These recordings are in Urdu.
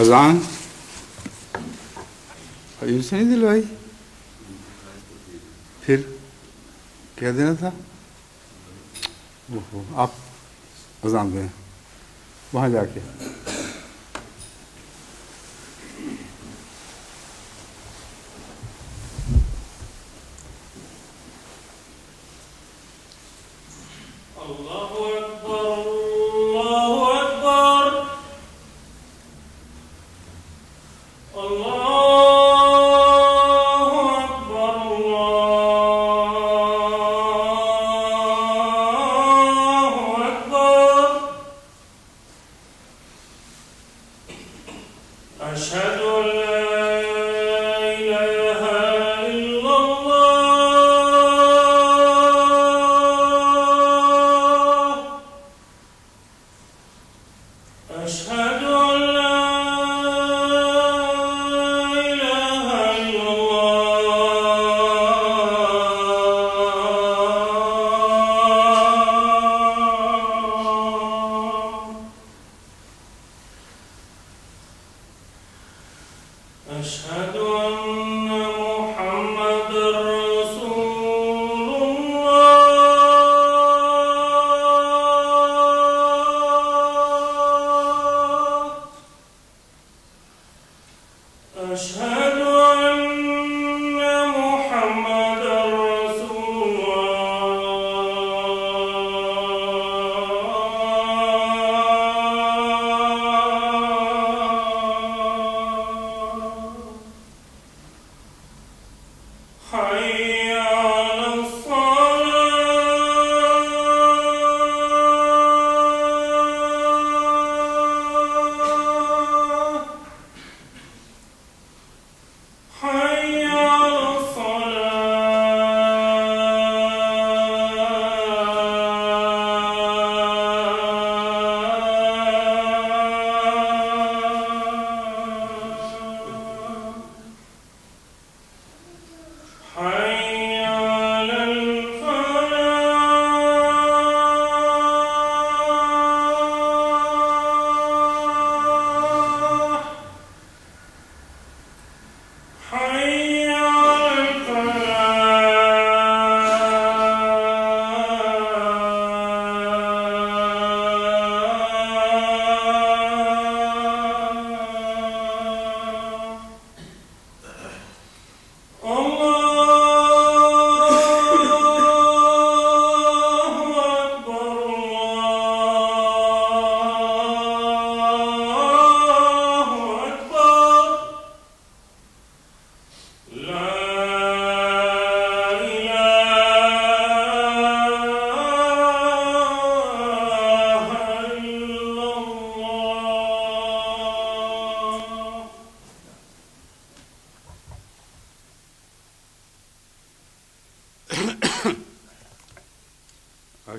اذان یہ سے نہیں دلوائی، پھر کیا دینا تھا؟ آپ اذان دیں وہاں جا کے.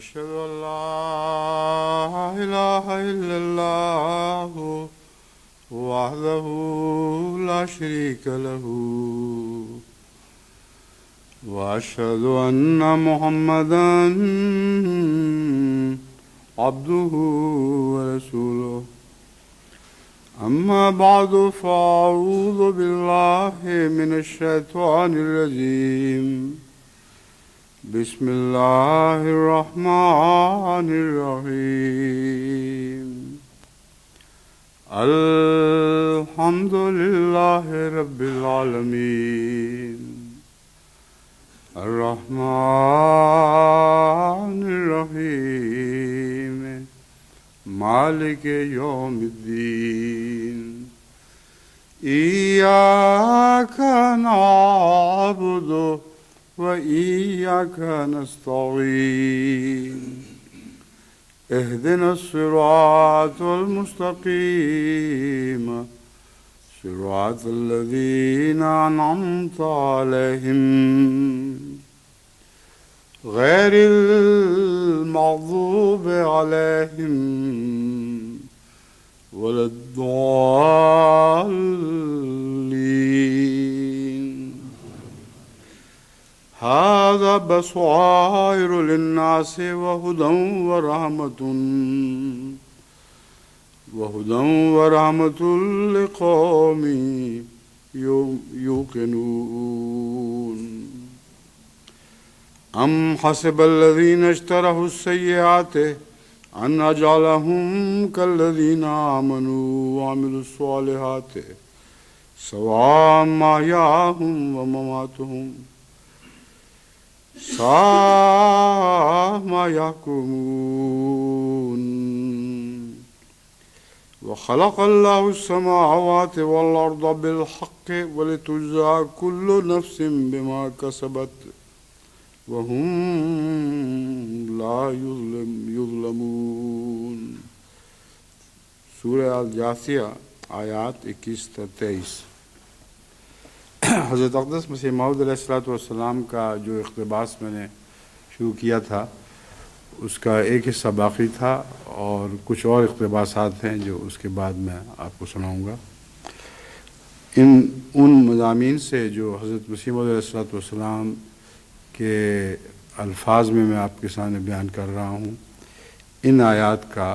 أشهد أن لا إله إلا الله وحده لا شريك له وأشهد أن محمدا عبده ورسوله أما بعد فأعوذ بالله من الشيطان الرجيم بسم الله الرحمن الرحيم الحمد لله رب العالمين الرحمن الرحيم مالك يوم الدين إياك نعبد وإياك نستعين اهدنا الصراط المستقيم صراط الذين أنعمت عليهم غير المغضوب عليهم ولا الضالين. هذا بصائر للناس وهدى ورحمة وَهُدًى وَرَحْمَةٌ لِقَوْمٍ يُوقِنُونَ أَمْ حَسِبَ الَّذِينَ اجْتَرَحُوا السَّيِّئَاتِ أَنْ نَجْعَلَهُمْ كَالَّذِينَ آمَنُوا وَعَمِلُوا الصَّالِحَاتِ سَوَاءً مَحْيَاهُمْ وَمَمَاتُهُمْ سَاءَ مَا يَحْكُمُونَ وَخَلَقَ اللَّهُ السَّمَاوَاتِ وَالْأَرْضَ بِالْحَقِّ وَلِتُجْزَىٰ كُلُّ نَفْسٍ بِمَا كَسَبَتْ وَهُمْ لَا يُظْلَمُونَ سورہ الجاثیہ آیات 21-23۔ حضرت اقدس مسیح موعود علیہ السلام کا جو اقتباس میں نے شروع کیا تھا اس کا ایک حصہ باقی تھا، اور کچھ اور اقتباسات ہیں جو اس کے بعد میں آپ کو سناؤں گا۔ ان مضامین سے جو حضرت مسیح موعود علیہ السلام کے الفاظ میں آپ کے سامنے بیان کر رہا ہوں، ان آیات کا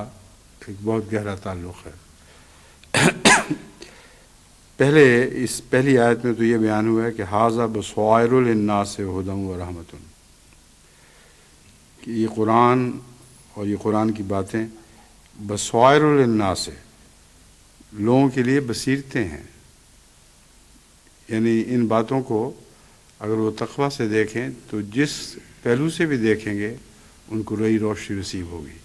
ایک بہت گہرا تعلق ہے۔ اس پہلی آیت میں تو یہ بیان ہوا ہے کہ ھذا بصائر للناس ھدی ورحمۃ، کہ یہ قرآن اور یہ قرآن کی باتیں بصائر للناس، لوگوں کے لیے بصیرتیں ہیں، یعنی ان باتوں کو اگر وہ تقویٰ سے دیکھیں تو جس پہلو سے بھی دیکھیں گے ان کو نئی روشنی نصیب ہوگی۔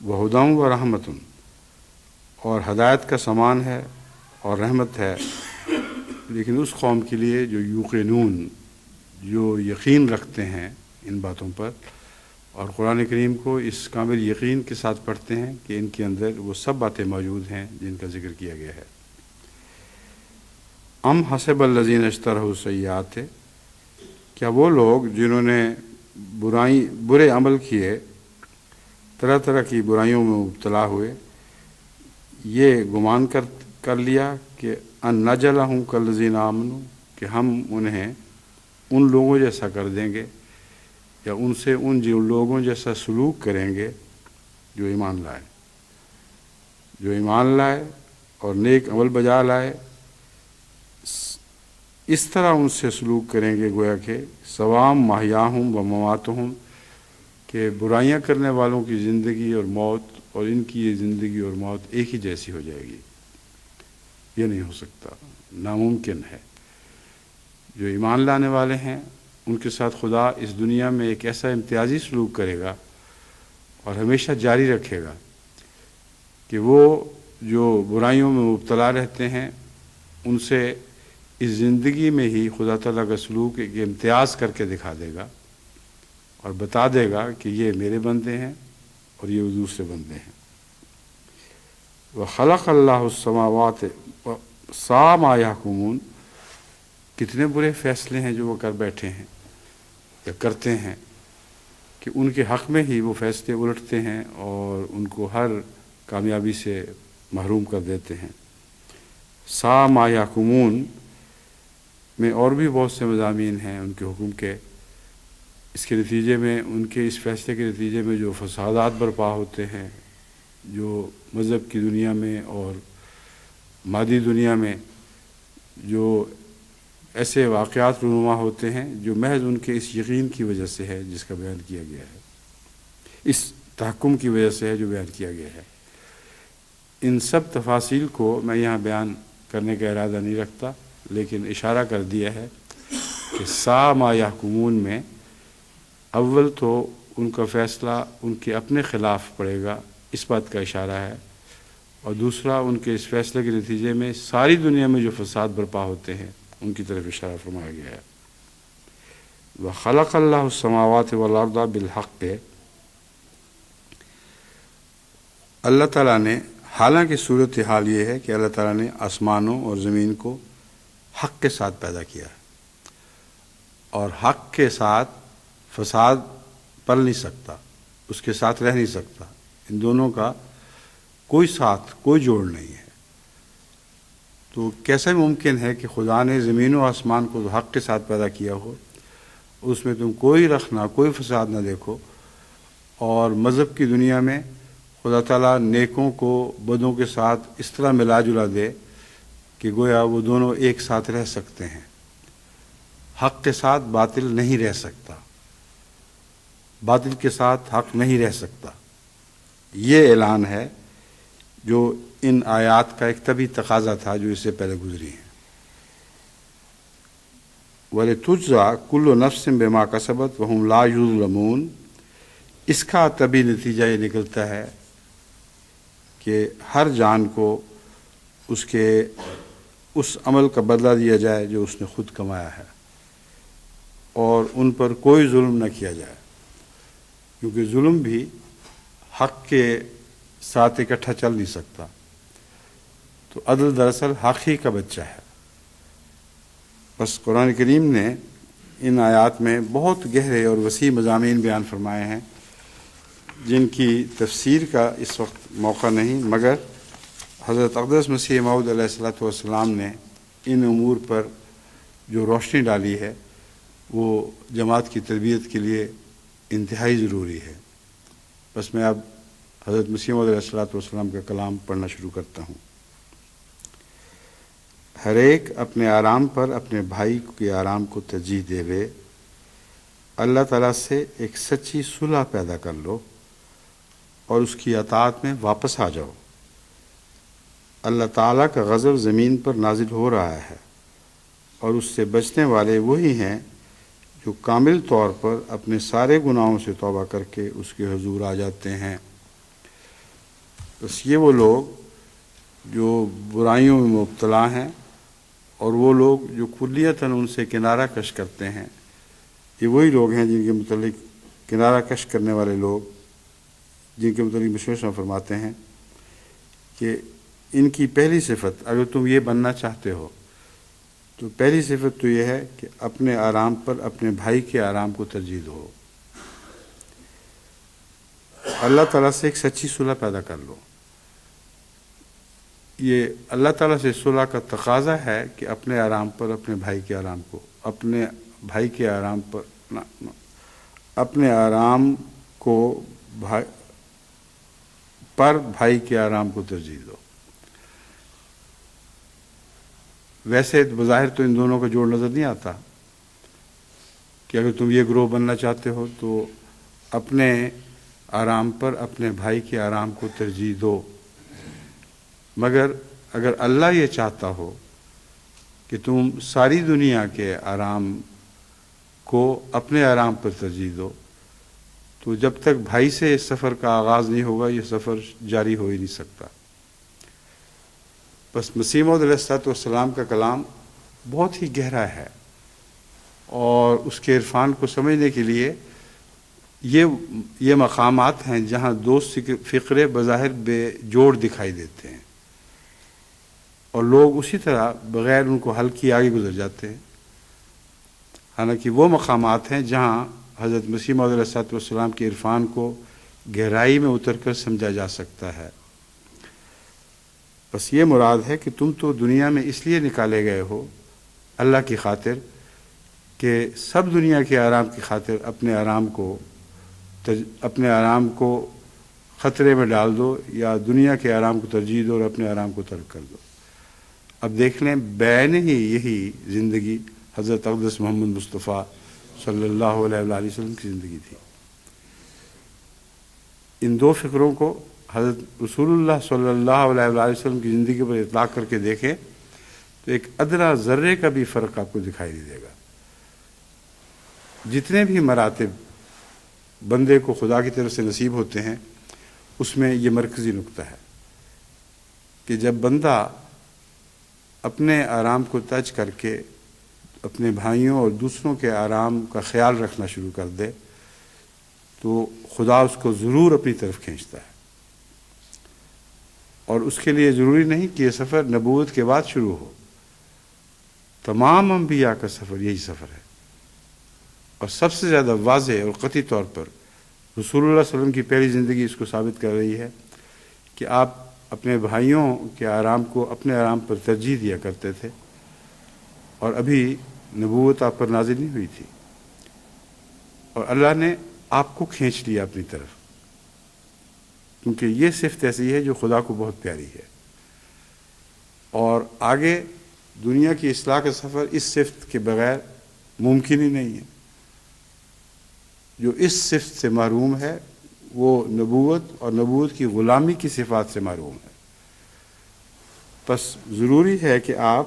وَھدًى وَرَحْمَةٌ، اور ہدایت کا سامان ہے اور رحمت ہے، لیکن اس قوم کے لیے جو یوقنون، جو یقین رکھتے ہیں ان باتوں پر، اور قرآن کریم کو اس کامل یقین کے ساتھ پڑھتے ہیں کہ ان کے اندر وہ سب باتیں موجود ہیں جن کا ذکر کیا گیا ہے۔ ام حسب الذین اجترحوا السیئات، کیا وہ لوگ جنہوں نے برے عمل کیے، طرح طرح کی برائیوں میں مبتلا ہوئے، یہ گمان کر لیا کہ ان نجعلہم کالذین آمنوا، کہ ہم انہیں ان لوگوں جیسا کر دیں گے، یا ان سے ان لوگوں جیسا سلوک کریں گے جو ایمان لائے اور نیک عمل بجا لائے، اس طرح ان سے سلوک کریں گے گویا کہ سواء محیاہم و مماتہم، کہ برائیاں کرنے والوں کی زندگی اور موت اور ان کی یہ زندگی اور موت ایک ہی جیسی ہو جائے گی۔ یہ نہیں ہو سکتا، ناممکن ہے۔ جو ایمان لانے والے ہیں ان کے ساتھ خدا اس دنیا میں ایک ایسا امتیازی سلوک کرے گا اور ہمیشہ جاری رکھے گا کہ وہ جو برائیوں میں مبتلا رہتے ہیں ان سے اس زندگی میں ہی خدا تعالیٰ کا سلوک ایک امتیاز کر کے دکھا دے گا اور بتا دے گا کہ یہ میرے بندے ہیں اور یہ دوسرے بندے ہیں۔ وَخَلَقَ اللَّهُ السَّمَاوَاتِ سَاءَ مَا يَحْكُمُونَ، کتنے برے فیصلے ہیں جو وہ کر بیٹھے ہیں یا کرتے ہیں کہ ان کے حق میں ہی وہ فیصلے الٹتے ہیں اور ان کو ہر کامیابی سے محروم کر دیتے ہیں۔ سَاءَ مَا يَحْكُمُونَ میں اور بھی بہت سے مضامین ہیں ان کے حکم کے، اس کے نتیجے میں، ان کے اس فیصلے کے نتیجے میں جو فسادات برپا ہوتے ہیں، جو مذہب کی دنیا میں اور مادی دنیا میں جو ایسے واقعات رونما ہوتے ہیں جو محض ان کے اس یقین کی وجہ سے ہے جس کا بیان کیا گیا ہے، اس تحکم کی وجہ سے ہے جو بیان کیا گیا ہے۔ ان سب تفاصیل کو میں یہاں بیان کرنے کا ارادہ نہیں رکھتا، لیکن اشارہ کر دیا ہے کہ ساء ما یحکمون میں اول تو ان کا فیصلہ ان کے اپنے خلاف پڑے گا، اس بات کا اشارہ ہے، اور دوسرا ان کے اس فیصلے کے نتیجے میں ساری دنیا میں جو فساد برپا ہوتے ہیں ان کی طرف اشارہ فرمایا گیا ہے۔ وَخَلَقَ اللَّهُ السَّمَاوَاتِ وَالْأَرْضَ بِالْحَقِّ، اللہ تعالیٰ نے، حالانکہ صورتحال یہ ہے کہ اللہ تعالیٰ نے آسمانوں اور زمین کو حق کے ساتھ پیدا کیا، اور حق کے ساتھ فساد پل نہیں سکتا، اس کے ساتھ رہ نہیں سکتا، ان دونوں کا کوئی ساتھ، کوئی جوڑ نہیں ہے۔ تو کیسے ممکن ہے کہ خدا نے زمین و آسمان کو حق کے ساتھ پیدا کیا ہو، اس میں تم کوئی رخ نہ، کوئی فساد نہ دیکھو، اور مذہب کی دنیا میں خدا تعالیٰ نیکوں کو بدوں کے ساتھ اس طرح ملا جلا دے کہ گویا وہ دونوں ایک ساتھ رہ سکتے ہیں. حق کے ساتھ باطل نہیں رہ سکتا، باطل کے ساتھ حق نہیں رہ سکتا. یہ اعلان ہے جو ان آیات کا ایک طبی تقاضا تھا جو اس سے پہلے گزری ہیں. وَلِتُجْزَىٰ كُلُّ نَفْسٍ بِمَا كَسَبَتْ وَهُمْ لَا يُظْلَمُونَ. اس کا طبی نتیجہ یہ نکلتا ہے کہ ہر جان کو اس کے اس عمل کا بدلہ دیا جائے جو اس نے خود کمایا ہے، اور ان پر کوئی ظلم نہ کیا جائے، کیونکہ ظلم بھی حق کے ساتھ اکٹھا چل نہیں سکتا. تو عدل دراصل حق ہی کا بچہ ہے. بس قرآن کریم نے ان آیات میں بہت گہرے اور وسیع مضامین بیان فرمائے ہیں جن کی تفسیر کا اس وقت موقع نہیں، مگر حضرت اقدس مسیح موعود علیہ الصلوۃ والسلام نے ان امور پر جو روشنی ڈالی ہے وہ جماعت کی تربیت کے لیے انتہائی ضروری ہے. بس میں اب حضرت مسیح موعود علیہ الصلوۃ والسلام کا کلام پڑھنا شروع کرتا ہوں. ہر ایک اپنے آرام پر اپنے بھائی کے آرام کو ترجیح دے وے. اللہ تعالیٰ سے ایک سچی صلح پیدا کر لو اور اس کی اطاعت میں واپس آ جاؤ. اللہ تعالیٰ کا غضب زمین پر نازل ہو رہا ہے اور اس سے بچنے والے وہی ہیں جو کامل طور پر اپنے سارے گناہوں سے توبہ کر کے اس کے حضور آ جاتے ہیں. بس یہ وہ لوگ جو برائیوں میں مبتلا ہیں اور وہ لوگ جو کلیتاً ان سے کنارہ کش کرتے ہیں، یہ وہی لوگ ہیں جن کے متعلق کنارہ کش کرنے والے لوگ جن کے متعلق مشورہ فرماتے ہیں کہ ان کی پہلی صفت، اگر تم یہ بننا چاہتے ہو تو پہلی صفت تو یہ ہے کہ اپنے آرام پر اپنے بھائی کے آرام کو ترجیح دو. اللہ تعالیٰ سے ایک سچی صلح پیدا کر لو. یہ اللہ تعالیٰ سے صلح کا تقاضا ہے کہ اپنے آرام پر اپنے بھائی کے آرام کو، اپنے بھائی کے آرام پر اپنے آرام کو بھائی کے آرام کو ترجیح دو. ویسے بظاہر تو ان دونوں کا جوڑ نظر نہیں آتا کہ اگر تم یہ گروہ بننا چاہتے ہو تو اپنے آرام پر اپنے بھائی کے آرام کو ترجیح دو. مگر اگر اللہ یہ چاہتا ہو کہ تم ساری دنیا کے آرام کو اپنے آرام پر ترجیح دو تو جب تک بھائی سے اس سفر کا آغاز نہیں ہوگا یہ سفر جاری ہو ہی نہیں سکتا. بس مسیح موعود علیہ الصلوۃ والسلام کا کلام بہت ہی گہرا ہے اور اس کے عرفان کو سمجھنے کے لیے یہ مقامات ہیں جہاں دو فقرے بظاہر بے جوڑ دکھائی دیتے ہیں اور لوگ اسی طرح بغیر ان کو حل کیے آگے گزر جاتے ہیں. حالانکہ وہ مقامات ہیں جہاں حضرت مسیح موعود علیہ الصلوۃ والسلام کے عرفان کو گہرائی میں اتر کر سمجھا جا سکتا ہے. بس یہ مراد ہے کہ تم تو دنیا میں اس لیے نکالے گئے ہو اللہ کی خاطر کہ سب دنیا کے آرام کی خاطر اپنے آرام کو خطرے میں ڈال دو یا دنیا کے آرام کو ترجیح دو اور اپنے آرام کو ترک کر دو. اب دیکھ لیں بین ہی یہی زندگی حضرت اقدس محمد مصطفیٰ صلی اللہ علیہ وآلہ وسلم کی زندگی تھی. ان دو فکروں کو حضرت رسول اللہ صلی اللہ علیہ وآلہ وسلم کی زندگی پر اطلاق کر کے دیکھیں تو ایک ادنا ذرے کا بھی فرق آپ کو دکھائی نہیں دے گا. جتنے بھی مراتب بندے کو خدا کی طرف سے نصیب ہوتے ہیں اس میں یہ مرکزی نقطہ ہے کہ جب بندہ اپنے آرام کو ترک کر کے اپنے بھائیوں اور دوسروں کے آرام کا خیال رکھنا شروع کر دے تو خدا اس کو ضرور اپنی طرف کھینچتا ہے. اور اس کے لیے ضروری نہیں کہ یہ سفر نبوت کے بعد شروع ہو. تمام انبیاء کا سفر یہی سفر ہے اور سب سے زیادہ واضح اور قطعی طور پر رسول اللہ صلی اللہ علیہ وسلم کی پہلی زندگی اس کو ثابت کر رہی ہے کہ آپ اپنے بھائیوں کے آرام کو اپنے آرام پر ترجیح دیا کرتے تھے اور ابھی نبوت آپ پر نازل نہیں ہوئی تھی اور اللہ نے آپ کو کھینچ لیا اپنی طرف. کیونکہ یہ صفت ایسی ہے جو خدا کو بہت پیاری ہے، اور آگے دنیا کی اصلاح کا سفر اس صفت کے بغیر ممکن ہی نہیں ہے۔ جو اس صفت سے محروم ہے وہ نبوت اور نبوت کی غلامی کی صفات سے محروم ہے۔ بس ضروری ہے کہ آپ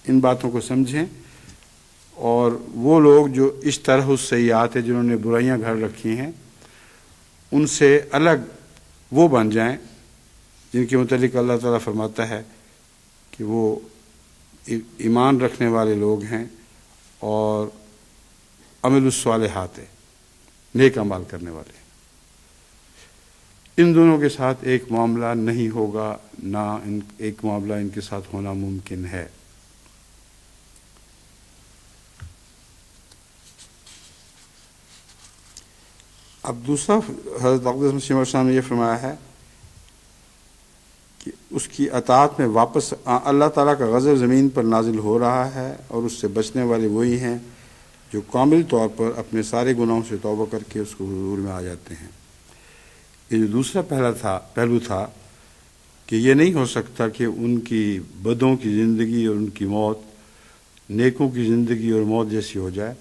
ان باتوں کو سمجھیں، اور وہ لوگ جو اس طرح السیئات ہیں، جنہوں نے برائیاں گھڑ رکھی ہیں، ان سے الگ وہ بن جائیں جن کے متعلق اللہ تعالیٰ فرماتا ہے کہ وہ ایمان رکھنے والے لوگ ہیں اور عمل الصالحات ہیں، نیک اعمال کرنے والے ہیں۔ ان دونوں کے ساتھ ایک معاملہ نہیں ہوگا، نہ ایک معاملہ ان کے ساتھ ہونا ممکن ہے۔ اب دوسرا حضرت اقدس مسیح علیہ السلام نے یہ فرمایا ہے کہ اس کی اطاعت میں واپس اللہ تعالیٰ کا غضب زمین پر نازل ہو رہا ہے، اور اس سے بچنے والے وہی ہیں جو کامل طور پر اپنے سارے گناہوں سے توبہ کر کے اس کو حضور میں آ جاتے ہیں۔ یہ جو دوسرا پہلو تھا کہ یہ نہیں ہو سکتا کہ ان کی بدوں کی زندگی اور ان کی موت نیکوں کی زندگی اور موت جیسی ہو جائے،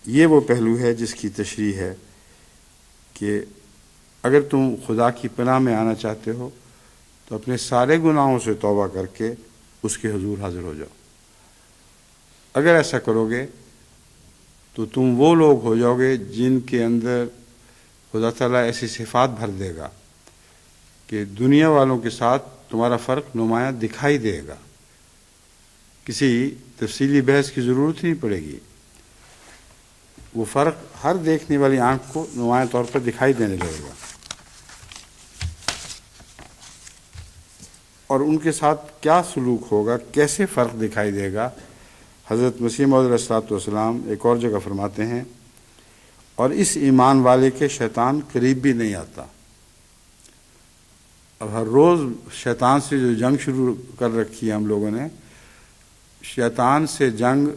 یہ وہ پہلو ہے جس کی تشریح ہے کہ اگر تم خدا کی پناہ میں آنا چاہتے ہو تو اپنے سارے گناہوں سے توبہ کر کے اس کے حضور حاضر ہو جاؤ۔ اگر ایسا کرو گے تو تم وہ لوگ ہو جاؤ گے جن کے اندر خدا تعالیٰ ایسی صفات بھر دے گا کہ دنیا والوں کے ساتھ تمہارا فرق نمایاں دکھائی دے گا۔ کسی تفصیلی بحث کی ضرورت نہیں پڑے گی، وہ فرق ہر دیکھنے والی آنکھ کو نمایاں طور پر دکھائی دینے لگے گا۔ اور ان کے ساتھ کیا سلوک ہوگا، کیسے فرق دکھائی دے گا، حضرت مسیح موعود علیہ الصلوۃ والسلام ایک اور جگہ فرماتے ہیں، اور اس ایمان والے کے شیطان قریب بھی نہیں آتا۔ اب ہر روز شیطان سے جو جنگ شروع کر رکھی ہے ہم لوگوں نے، شیطان سے جنگ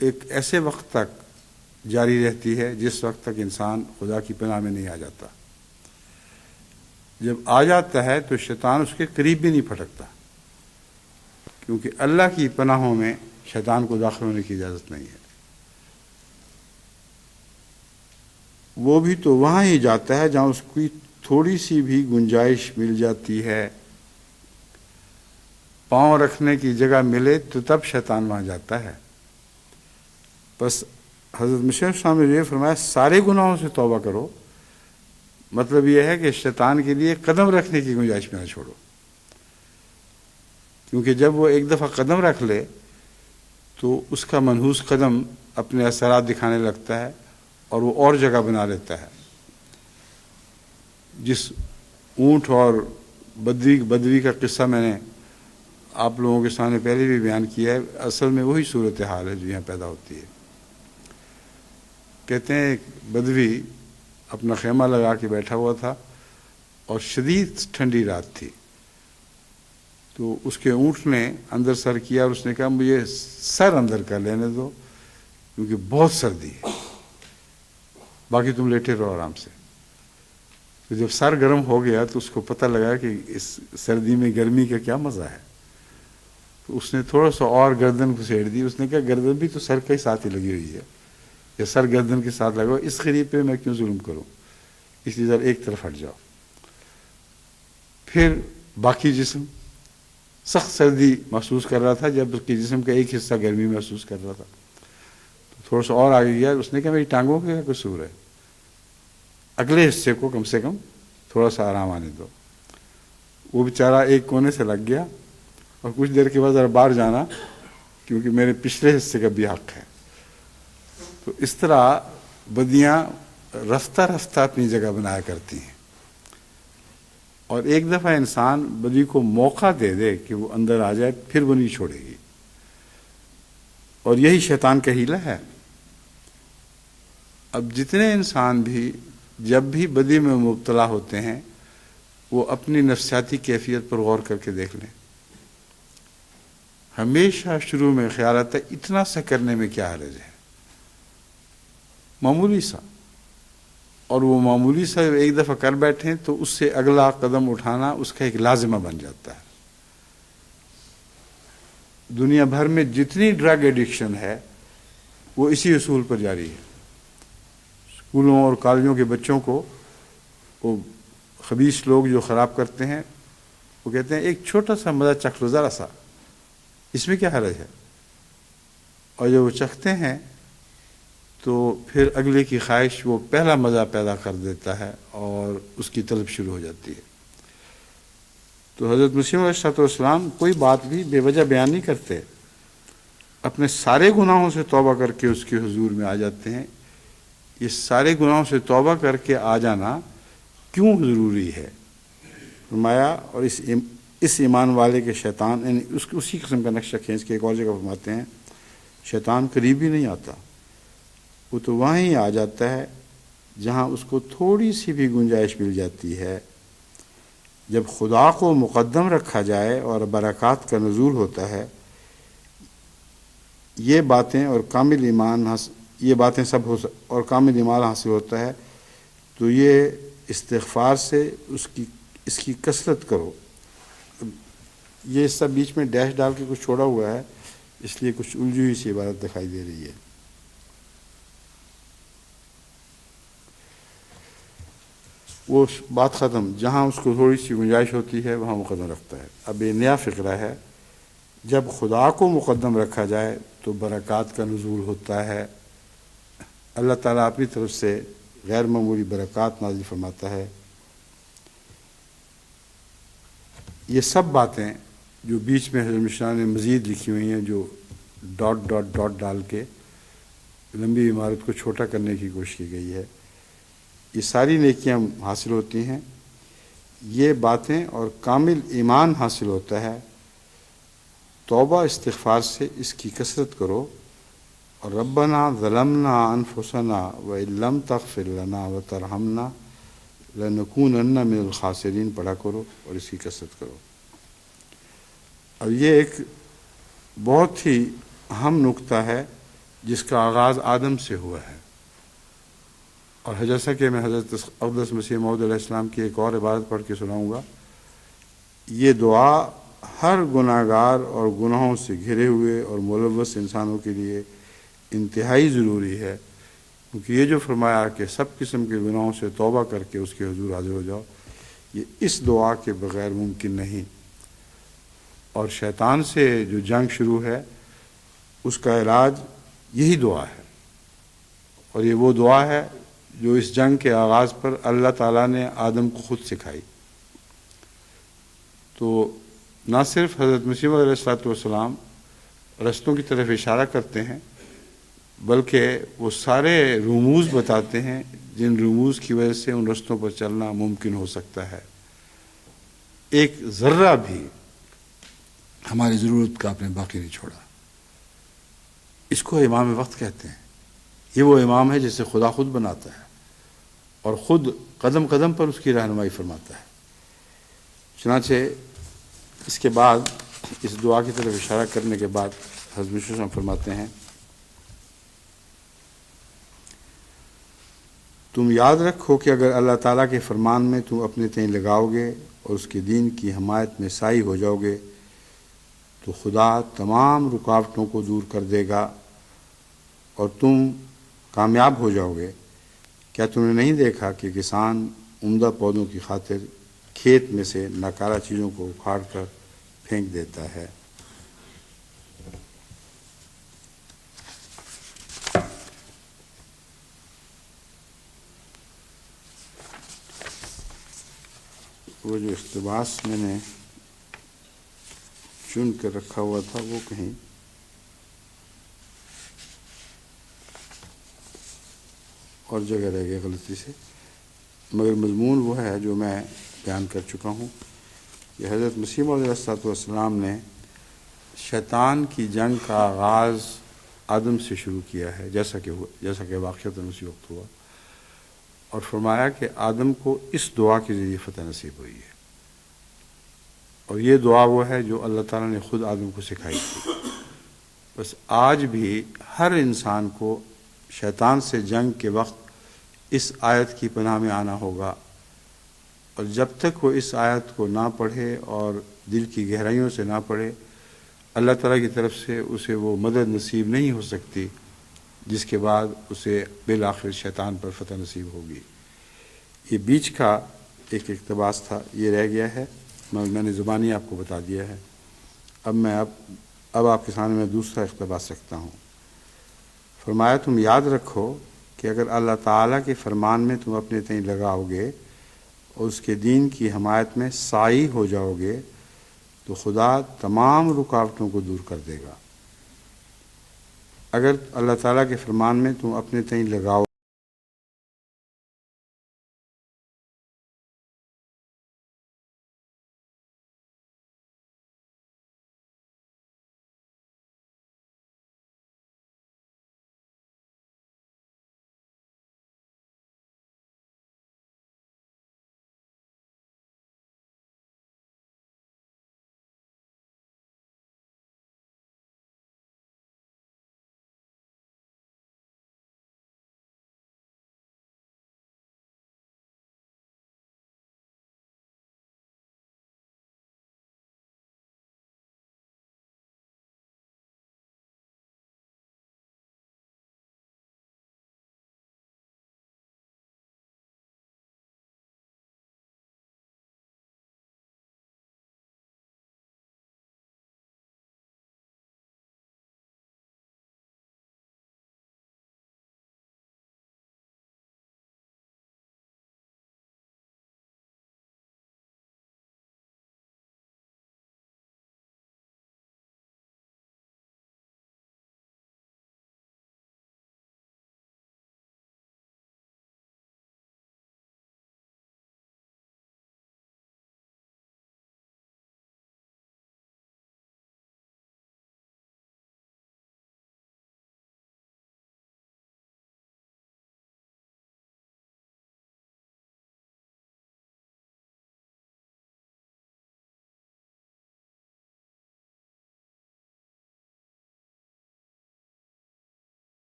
ایک ایسے وقت تک جاری رہتی ہے جس وقت تک انسان خدا کی پناہ میں نہیں آ جاتا۔ جب آ جاتا ہے تو شیطان اس کے قریب بھی نہیں پھٹکتا، کیونکہ اللہ کی پناہوں میں شیطان کو داخل ہونے کی اجازت نہیں ہے۔ وہ بھی تو وہاں ہی جاتا ہے جہاں اس کی تھوڑی سی بھی گنجائش مل جاتی ہے، پاؤں رکھنے کی جگہ ملے تو تب شیطان وہاں جاتا ہے۔ بس حضرت مسیح السلام نے یہ فرمایا سارے گناہوں سے توبہ کرو، مطلب یہ ہے کہ شیطان کے لیے قدم رکھنے کی گنجائش میں نہ چھوڑو، کیونکہ جب وہ ایک دفعہ قدم رکھ لے تو اس کا منحوس قدم اپنے اثرات دکھانے لگتا ہے اور وہ اور جگہ بنا لیتا ہے۔ جس اونٹ اور بدوی کا قصہ میں نے آپ لوگوں کے سامنے پہلے بھی بیان کیا ہے، اصل میں وہی صورتحال ہے جو یہاں پیدا ہوتی ہے۔ کہتے ہیں ایک بدوی اپنا خیمہ لگا کے بیٹھا ہوا تھا اور شدید ٹھنڈی رات تھی، تو اس کے اونٹ نے اندر سر کیا اور اس نے کہا مجھے سر اندر کر لینے دو کیونکہ بہت سردی ہے، باقی تم لیٹے رہو آرام سے۔ تو جب سر گرم ہو گیا تو اس کو پتہ لگا کہ اس سردی میں گرمی کا کیا مزہ ہے، تو اس نے تھوڑا سا اور گردن گھسیڑ دی۔ اس نے کہا گردن بھی تو سر کے ساتھ ہی لگی ہوئی ہے، یا سر گردن کے ساتھ لگا، اس قریب پہ میں کیوں ظلم کروں، اس لیے ذرا ایک طرف ہٹ جاؤ۔ پھر باقی جسم سخت سردی محسوس کر رہا تھا، جب اس کے جسم کا ایک حصہ گرمی محسوس کر رہا تھا، تو تھوڑا سا اور آگے گیا۔ اس نے کہا میری ٹانگوں کا کیا قصور ہے، اگلے حصے کو کم سے کم تھوڑا سا آرام آنے دو۔ وہ بیچارہ ایک کونے سے لگ گیا اور کچھ دیر کے بعد ذرا باہر جانا کیونکہ میرے پچھلے حصے کا بھی حق ہے۔ تو اس طرح بدیاں رفتہ رفتہ اپنی جگہ بنایا کرتی ہیں، اور ایک دفعہ انسان بدی کو موقع دے دے کہ وہ اندر آ جائے پھر وہ نہیں چھوڑے گی، اور یہی شیطان کا حیلہ ہے۔ اب جتنے انسان بھی جب بھی بدی میں مبتلا ہوتے ہیں وہ اپنی نفسیاتی کیفیت پر غور کر کے دیکھ لیں۔ ہمیشہ شروع میں خیال آتا ہے اتنا سا کرنے میں کیا حرج ہے، معمولی سا، اور وہ معمولی سا ایک دفعہ کر بیٹھیں تو اس سے اگلا قدم اٹھانا اس کا ایک لازمہ بن جاتا ہے۔ دنیا بھر میں جتنی ڈرگ ایڈکشن ہے وہ اسی اصول پر جاری ہے۔ اسکولوں اور کالجوں کے بچوں کو وہ خبیث لوگ جو خراب کرتے ہیں وہ کہتے ہیں ایک چھوٹا سا مزہ چکھ لو، ذرا سا، اس میں کیا حرج ہے؟ اور جب وہ چکھتے ہیں تو پھر اگلے کی خواہش وہ پہلا مزہ پیدا کر دیتا ہے اور اس کی طلب شروع ہو جاتی ہے۔ تو حضرت مسیح علیہ السلام کوئی بات بھی بے وجہ بیان نہیں کرتے، اپنے سارے گناہوں سے توبہ کر کے اس کے حضور میں آ جاتے ہیں۔ یہ سارے گناہوں سے توبہ کر کے آ جانا کیوں ضروری ہے؟ فرمایا، اور اس ایمان والے کے شیطان، یعنی اسی قسم کا نقشہ کھینچ کے ایک اور جگہ فرماتے ہیں، شیطان قریب ہی نہیں آتا، وہ تو وہیں آ جاتا ہے جہاں اس کو تھوڑی سی بھی گنجائش مل جاتی ہے۔ جب خدا کو مقدم رکھا جائے اور برکات کا نزول ہوتا ہے، یہ باتیں اور کامل ایمان اور کامل ایمان حاصل ہوتا ہے، تو یہ استغفار سے اس کی کثرت کرو۔ یہ سب بیچ میں ڈیش ڈال کے کچھ چھوڑا ہوا ہے، اس لیے کچھ الجھی ہوئی سی عبارت دکھائی دے رہی ہے۔ وہ بات ختم، جہاں اس کو تھوڑی سی گنجائش ہوتی ہے وہاں مقدم رکھتا ہے۔ اب یہ نیا فقرہ ہے، جب خدا کو مقدم رکھا جائے تو برکات کا نزول ہوتا ہے۔ اللہ تعالیٰ اپنی طرف سے غیر معمولی برکات نازل فرماتا ہے۔ یہ سب باتیں جو بیچ میں حضرت مشاہ نے مزید لکھی ہوئی ہیں، جو ڈاٹ ڈاٹ ڈاٹ ڈال کے لمبی عمارت کو چھوٹا کرنے کی کوشش کی گئی ہے، یہ ساری نیکیاں حاصل ہوتی ہیں۔ یہ باتیں اور کامل ایمان حاصل ہوتا ہے۔ توبہ استغفار سے اس کی کثرت کرو، اور ربنا ظلمنا انفسنا وان لم تغفر لنا وترحمنا لنکونن من الخاسرین پڑھا کرو اور اس کی کثرت کرو۔ اور یہ ایک بہت ہی اہم نقطہ ہے جس کا آغاز آدم سے ہوا ہے، اور جیسا کہ میں حضرت اقدس مسیح موعود علیہ السلام کی ایک اور عبارت پڑھ کے سناؤں گا، یہ دعا ہر گناہ گار اور گناہوں سے گھرے ہوئے اور ملوث انسانوں کے لیے انتہائی ضروری ہے، کیونکہ یہ جو فرمایا کہ سب قسم کے گناہوں سے توبہ کر کے اس کے حضور حاضر ہو جاؤ، یہ اس دعا کے بغیر ممکن نہیں۔ اور شیطان سے جو جنگ شروع ہے اس کا علاج یہی دعا ہے، اور یہ وہ دعا ہے جو اس جنگ کے آغاز پر اللہ تعالیٰ نے آدم کو خود سکھائی۔ تو نہ صرف حضرت مسیح علیہ السلام رستوں کی طرف اشارہ کرتے ہیں، بلکہ وہ سارے رموز بتاتے ہیں جن رموز کی وجہ سے ان رستوں پر چلنا ممکن ہو سکتا ہے۔ ایک ذرہ بھی ہماری ضرورت کا آپ نے باقی نہیں چھوڑا۔ اس کو امام وقت کہتے ہیں۔ یہ وہ امام ہے جسے خدا خود بناتا ہے اور خود قدم قدم پر اس کی رہنمائی فرماتا ہے۔ چنانچہ اس کے بعد اس دعا کی طرف اشارہ کرنے کے بعد حضرت مسیح صلی اللہ علیہ وسلم فرماتے ہیں، تم یاد رکھو کہ اگر اللہ تعالیٰ کے فرمان میں تم اپنے تئیں لگاؤ گے اور اس کے دین کی حمایت میں سائی ہو جاؤ گے تو خدا تمام رکاوٹوں کو دور کر دے گا اور تم کامیاب ہو جاؤ گے۔ کیا تم نے نہیں دیکھا کہ کسان عمدہ پودوں کی خاطر کھیت میں سے ناکارہ چیزوں کو اکھاڑ کر پھینک دیتا ہے؟ وہ جو اقتباس میں نے چن کر رکھا ہوا تھا وہ کہیں اور جگہ رہ گیا غلطی سے، مگر مضمون وہ ہے جو میں بیان کر چکا ہوں۔ یہ حضرت مسیح علیہ السلام نے شیطان کی جنگ کا آغاز آدم سے شروع کیا ہے، جیسا کہ واقعتاً اسی وقت ہوا، اور فرمایا کہ آدم کو اس دعا کے ذریعے فتح نصیب ہوئی ہے، اور یہ دعا وہ ہے جو اللہ تعالیٰ نے خود آدم کو سکھائی تھی۔ بس آج بھی ہر انسان کو شیطان سے جنگ کے وقت اس آیت کی پناہ میں آنا ہوگا، اور جب تک وہ اس آیت کو نہ پڑھے اور دل کی گہرائیوں سے نہ پڑھے، اللہ تعالیٰ کی طرف سے اسے وہ مدد نصیب نہیں ہو سکتی جس کے بعد اسے بالآخر شیطان پر فتح نصیب ہوگی۔ یہ بیچ کا ایک اقتباس تھا، یہ رہ گیا ہے، میں نے زبانی آپ کو بتا دیا ہے۔ اب آپ کے سامنے میں دوسرا اقتباس رکھتا ہوں۔ فرمایا تم یاد رکھو کہ اگر اللہ تعالیٰ کے فرمان میں تم اپنے تئیں لگاؤ گے اور اس کے دین کی حمایت میں سعی ہو جاؤ گے تو خدا تمام رکاوٹوں کو دور کر دے گا۔ اگر اللہ تعالیٰ کے فرمان میں تم اپنے تئیں لگاؤ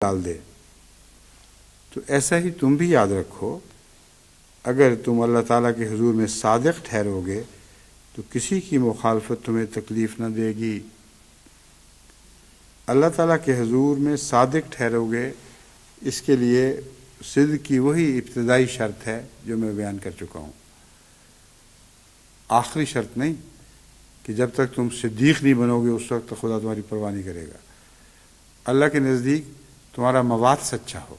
ڈال دے۔ تو ایسا ہی تم بھی یاد رکھو، اگر تم اللہ تعالیٰ کے حضور میں صادق ٹھہرو گے تو کسی کی مخالفت تمہیں تکلیف نہ دے گی۔ اللہ تعالیٰ کے حضور میں صادق ٹھہرو گے، اس کے لیے صدق کی وہی ابتدائی شرط ہے جو میں بیان کر چکا ہوں، آخری شرط نہیں کہ جب تک تم صدیق نہیں بنو گے اس وقت تک خدا تمہاری پرواہ نہیں کرے گا۔ اللہ کے نزدیک تمہارا مواد سچا ہو،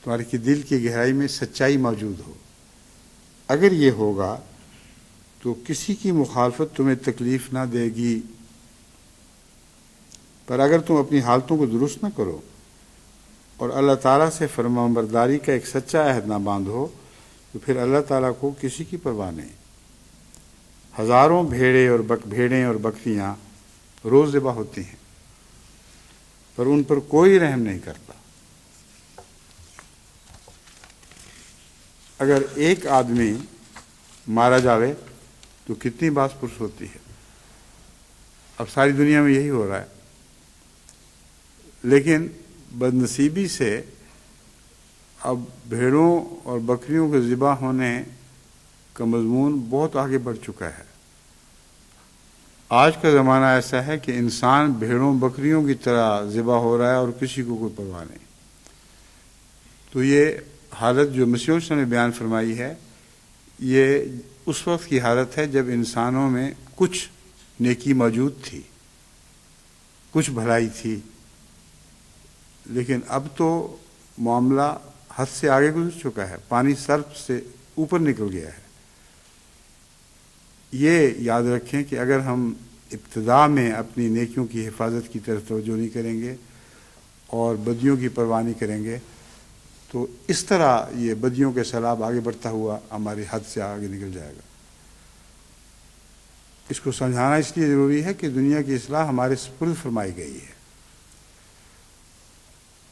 تمہارے کی دل کی گہرائی میں سچائی موجود ہو۔ اگر یہ ہوگا تو کسی کی مخالفت تمہیں تکلیف نہ دے گی، پر اگر تم اپنی حالتوں کو درست نہ کرو اور اللہ تعالیٰ سے فرمانبرداری کا ایک سچا عہد نہ باندھو تو پھر اللہ تعالیٰ کو کسی کی پرواہ نہیں۔ ہزاروں بھیڑیں اور بکریاں روز ذبح ہوتی ہیں پر ان پر کوئی رحم نہیں کرتا۔ اگر ایک آدمی مارا جاوے تو کتنی باس پرس ہوتی ہے۔ اب ساری دنیا میں یہی ہو رہا ہے، لیکن بدنصیبی سے اب بھیڑوں اور بکریوں کے ذبح ہونے کا مضمون بہت آگے بڑھ چکا ہے۔ آج کا زمانہ ایسا ہے کہ انسان بھیڑوں بکریوں کی طرح ذبح ہو رہا ہے اور کسی کو کوئی پرواہ نہیں۔ تو یہ حالت جو مسیح صلی اللہ علیہ وسلم نے بیان فرمائی ہے، یہ اس وقت کی حالت ہے جب انسانوں میں کچھ نیکی موجود تھی، کچھ بھلائی تھی، لیکن اب تو معاملہ حد سے آگے گزر چکا ہے، پانی سر سے اوپر نکل گیا ہے۔ یہ یاد رکھیں کہ اگر ہم ابتدا میں اپنی نیکیوں کی حفاظت کی طرف توجہ نہیں کریں گے اور بدیوں کی پرواہ نہیں کریں گے تو اس طرح یہ بدیوں کے سیلاب آگے بڑھتا ہوا ہماری حد سے آگے نکل جائے گا۔ اس کو سمجھانا اس لیے ضروری ہے کہ دنیا کی اصلاح ہمارے سپرد فرمائی گئی ہے۔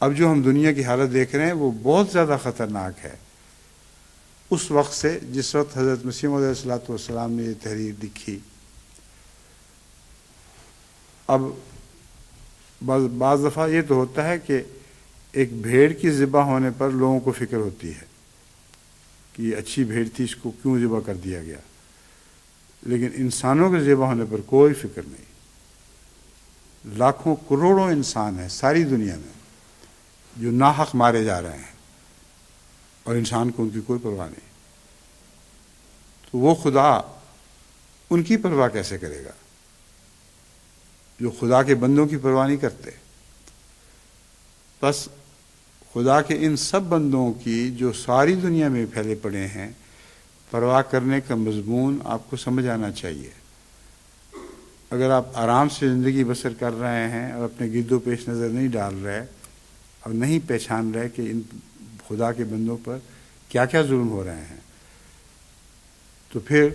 اب جو ہم دنیا کی حالت دیکھ رہے ہیں وہ بہت زیادہ خطرناک ہے اس وقت سے جس وقت حضرت مسیح علیہ الصلوۃ والسلام نے یہ تحریر لکھی۔ اب بعض دفعہ یہ تو ہوتا ہے کہ ایک بھیڑ کی ذبح ہونے پر لوگوں کو فکر ہوتی ہے کہ یہ اچھی بھیڑ تھی، اس کو کیوں ذبح کر دیا گیا، لیکن انسانوں کے ذبح ہونے پر کوئی فکر نہیں۔ لاکھوں کروڑوں انسان ہیں ساری دنیا میں جو ناحق مارے جا رہے ہیں اور انسان کو ان کی کوئی پرواہ نہیں، تو وہ خدا ان کی پرواہ کیسے کرے گا جو خدا کے بندوں کی پرواہ نہیں کرتے؟ بس خدا کے ان سب بندوں کی جو ساری دنیا میں پھیلے پڑے ہیں پرواہ کرنے کا مضمون آپ کو سمجھ آنا چاہیے۔ اگر آپ آرام سے زندگی بسر کر رہے ہیں اور اپنے گرد و پیش نظر نہیں ڈال رہے اور نہیں پہچان رہے کہ ان خدا کے بندوں پر کیا کیا ظلم ہو رہے ہیں، تو پھر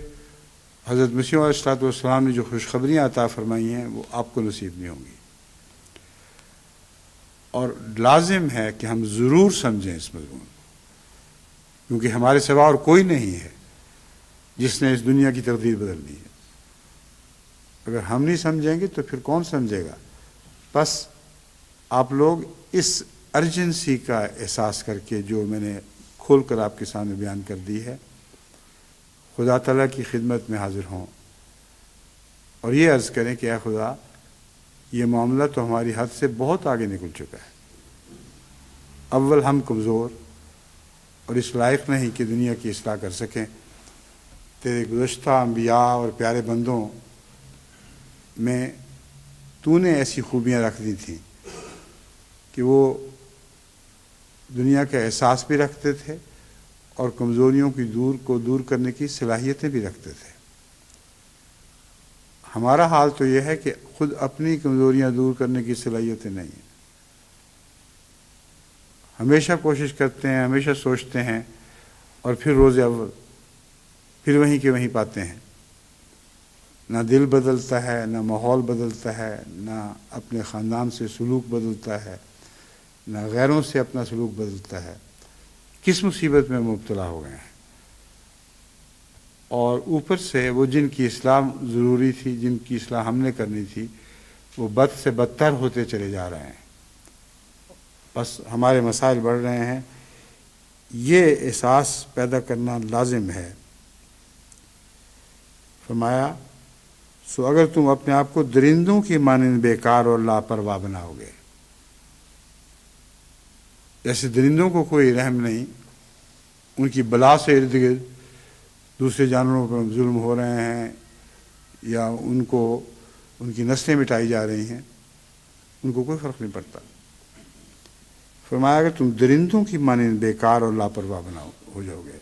حضرت مسیح علیہ الصلوۃ والسلام نے جو خوشخبریاں عطا فرمائی ہیں وہ آپ کو نصیب نہیں ہوں گی۔ اور لازم ہے کہ ہم ضرور سمجھیں اس مضمون، کیونکہ ہمارے سوا اور کوئی نہیں ہے جس نے اس دنیا کی تقدیر بدلنی ہے۔ اگر ہم نہیں سمجھیں گے تو پھر کون سمجھے گا؟ بس آپ لوگ اس ارجنسی کا احساس کر کے جو میں نے کھول کر آپ کے سامنے بیان کر دی ہے، خدا تعالیٰ کی خدمت میں حاضر ہوں اور یہ عرض کریں کہ اے خدا، یہ معاملہ تو ہماری حد سے بہت آگے نکل چکا ہے۔ اول ہم کمزور اور اس لائق نہیں کہ دنیا کی اصلاح کر سکیں۔ تیرے گزشتہ انبیاء اور پیارے بندوں میں تو نے ایسی خوبیاں رکھ دی تھیں کہ وہ دنیا کا احساس بھی رکھتے تھے اور کمزوریوں کو دور کرنے کی صلاحیتیں بھی رکھتے تھے۔ ہمارا حال تو یہ ہے کہ خود اپنی کمزوریاں دور کرنے کی صلاحیتیں نہیں ہیں۔ ہمیشہ کوشش کرتے ہیں، ہمیشہ سوچتے ہیں اور پھر روز اول پھر وہیں کے وہیں پاتے ہیں۔ نہ دل بدلتا ہے، نہ ماحول بدلتا ہے، نہ اپنے خاندان سے سلوک بدلتا ہے، نہ غیروں سے اپنا سلوک بدلتا ہے۔ کس مصیبت میں مبتلا ہو گئے ہیں؟ اور اوپر سے وہ جن کی اصلاح ضروری تھی، جن کی اصلاح ہم نے کرنی تھی، وہ بد سے بدتر ہوتے چلے جا رہے ہیں۔ بس ہمارے مسائل بڑھ رہے ہیں، یہ احساس پیدا کرنا لازم ہے۔ فرمایا سو اگر تم اپنے آپ کو درندوں کی مانند بیکار اور لاپرواہ بناؤ گے، جیسے درندوں کو کوئی رحم نہیں، ان کی بلا سے ارد گرد دوسرے جانوروں پر ظلم ہو رہے ہیں یا ان کی نسلیں مٹائی جا رہی ہیں، ان کو کوئی فرق نہیں پڑتا۔ فرمایا اگر تم درندوں کی مانند بیکار اور لاپرواہ ہو جاؤ گے،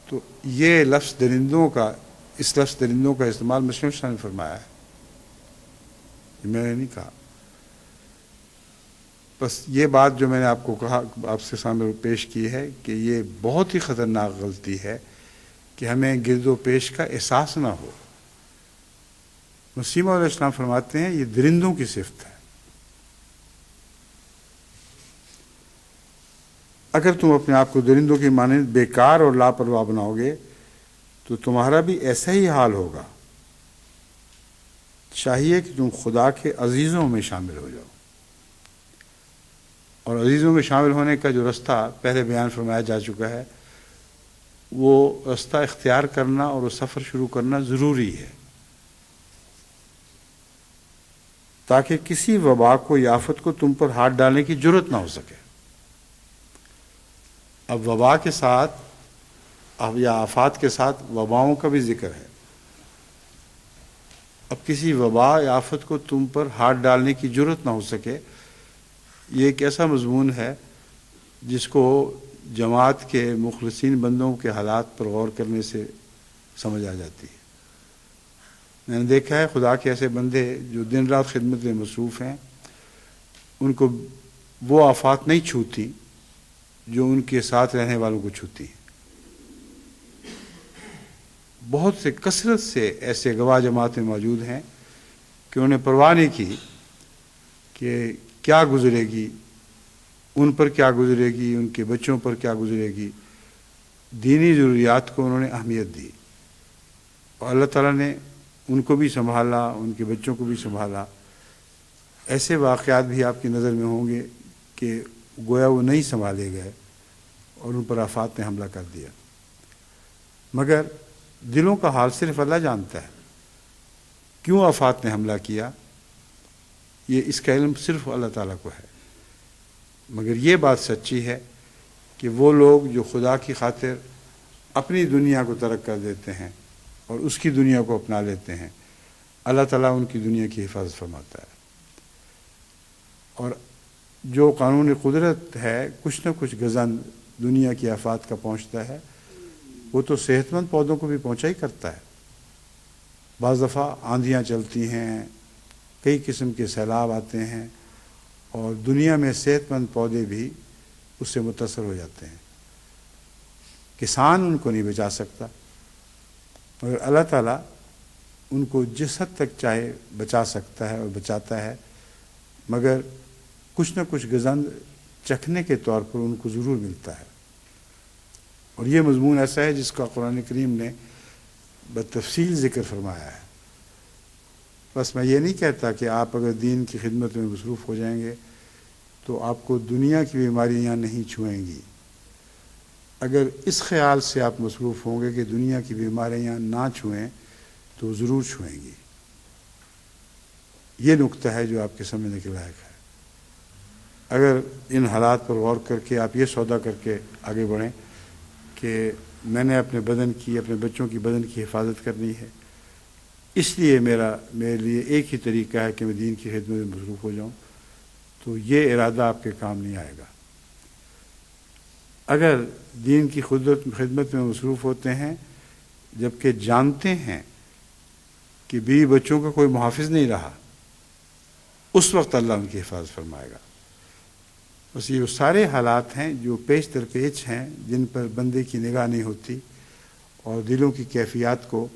تو یہ لفظ درندوں کا، اس لفظ درندوں کا استعمال مسلم نے فرمایا ہے، یہ میں نے نہیں کہا۔ بس یہ بات جو میں نے آپ کو کہا، آپ سے سامنے پیش کی ہے کہ یہ بہت ہی خطرناک غلطی ہے کہ ہمیں گرد و پیش کا احساس نہ ہو۔ مسیح علیہ السلام فرماتے ہیں یہ درندوں کی صفت ہے۔ اگر تم اپنے آپ کو درندوں کی مانند بیکار اور لاپرواہ بناؤ گے تو تمہارا بھی ایسا ہی حال ہوگا۔ چاہیے کہ تم خدا کے عزیزوں میں شامل ہو جاؤ، اور عزیزوں میں شامل ہونے کا جو رستہ پہلے بیان فرمایا جا چکا ہے، وہ رستہ اختیار کرنا اور وہ سفر شروع کرنا ضروری ہے، تاکہ کسی وبا کو یا آفت کو تم پر ہاتھ ڈالنے کی جرت نہ ہو سکے۔ اب وبا کے ساتھ یا آفات کے ساتھ وباؤں کا بھی ذکر ہے۔ اب کسی وبا یا آفت کو تم پر ہاتھ ڈالنے کی جرت نہ ہو سکے، یہ ایک ایسا مضمون ہے جس کو جماعت کے مخلصین بندوں کے حالات پر غور کرنے سے سمجھ آ جاتی ہے۔ میں نے دیکھا ہے خدا کے ایسے بندے جو دن رات خدمت میں مصروف ہیں، ان کو وہ آفات نہیں چھوتی جو ان کے ساتھ رہنے والوں کو چھوتی ہیں۔ بہت سے کثرت سے ایسے گواہ جماعت میں موجود ہیں کہ انہوں نے پرواہ نہیں کی کہ کیا گزرے گی، ان پر کیا گزرے گی، ان کے بچوں پر کیا گزرے گی۔ دینی ضروریات کو انہوں نے اہمیت دی، اور اللہ تعالیٰ نے ان کو بھی سنبھالا، ان کے بچوں کو بھی سنبھالا۔ ایسے واقعات بھی آپ کی نظر میں ہوں گے کہ گویا وہ نہیں سنبھالے گئے اور ان پر آفات نے حملہ کر دیا، مگر دلوں کا حال صرف اللہ جانتا ہے کیوں آفات نے حملہ کیا، یہ اس کا علم صرف اللہ تعالیٰ کو ہے۔ مگر یہ بات سچی ہے کہ وہ لوگ جو خدا کی خاطر اپنی دنیا کو ترک کر دیتے ہیں اور اس کی دنیا کو اپنا لیتے ہیں، اللہ تعالیٰ ان کی دنیا کی حفاظت فرماتا ہے۔ اور جو قانون قدرت ہے، کچھ نہ کچھ گزن دنیا کی آفات کا پہنچتا ہے، وہ تو صحت مند پودوں کو بھی پہنچا ہی کرتا ہے۔ بعض دفعہ آندھیاں چلتی ہیں، کئی قسم کے سیلاب آتے ہیں، اور دنیا میں صحت مند پودے بھی اس سے متاثر ہو جاتے ہیں۔ کسان ان کو نہیں بچا سکتا، مگر اللہ تعالیٰ ان کو جس حد تک چاہے بچا سکتا ہے اور بچاتا ہے، مگر کچھ نہ کچھ گزند چکھنے کے طور پر ان کو ضرور ملتا ہے۔ اور یہ مضمون ایسا ہے جس کا قرآن کریم نے بتفصیل ذکر فرمایا ہے۔ بس میں یہ نہیں کہتا کہ آپ اگر دین کی خدمت میں مصروف ہو جائیں گے تو آپ کو دنیا کی بیماریاں نہیں چھوئیں گی۔ اگر اس خیال سے آپ مصروف ہوں گے کہ دنیا کی بیماریاں نہ چھوئیں تو ضرور چھوئیں گی۔ یہ نقطہ ہے جو آپ کے سمجھنے کے لائق ہے۔ اگر ان حالات پر غور کر کے آپ یہ سودا کر کے آگے بڑھیں کہ میں نے اپنے بدن کی، اپنے بچوں کی بدن کی حفاظت کرنی ہے، اس لیے میرے لیے ایک ہی طریقہ ہے کہ میں دین کی خدمت میں مصروف ہو جاؤں، تو یہ ارادہ آپ کے کام نہیں آئے گا۔ اگر دین کی خدمت میں مصروف ہوتے ہیں جبکہ جانتے ہیں کہ بیوی بچوں کا کوئی محافظ نہیں رہا، اس وقت اللہ ان کی حفاظت فرمائے گا۔ بس یہ وہ سارے حالات ہیں جو پیش در پیش ہیں، جن پر بندے کی نگاہ نہیں ہوتی، اور دلوں کی کیفیات کو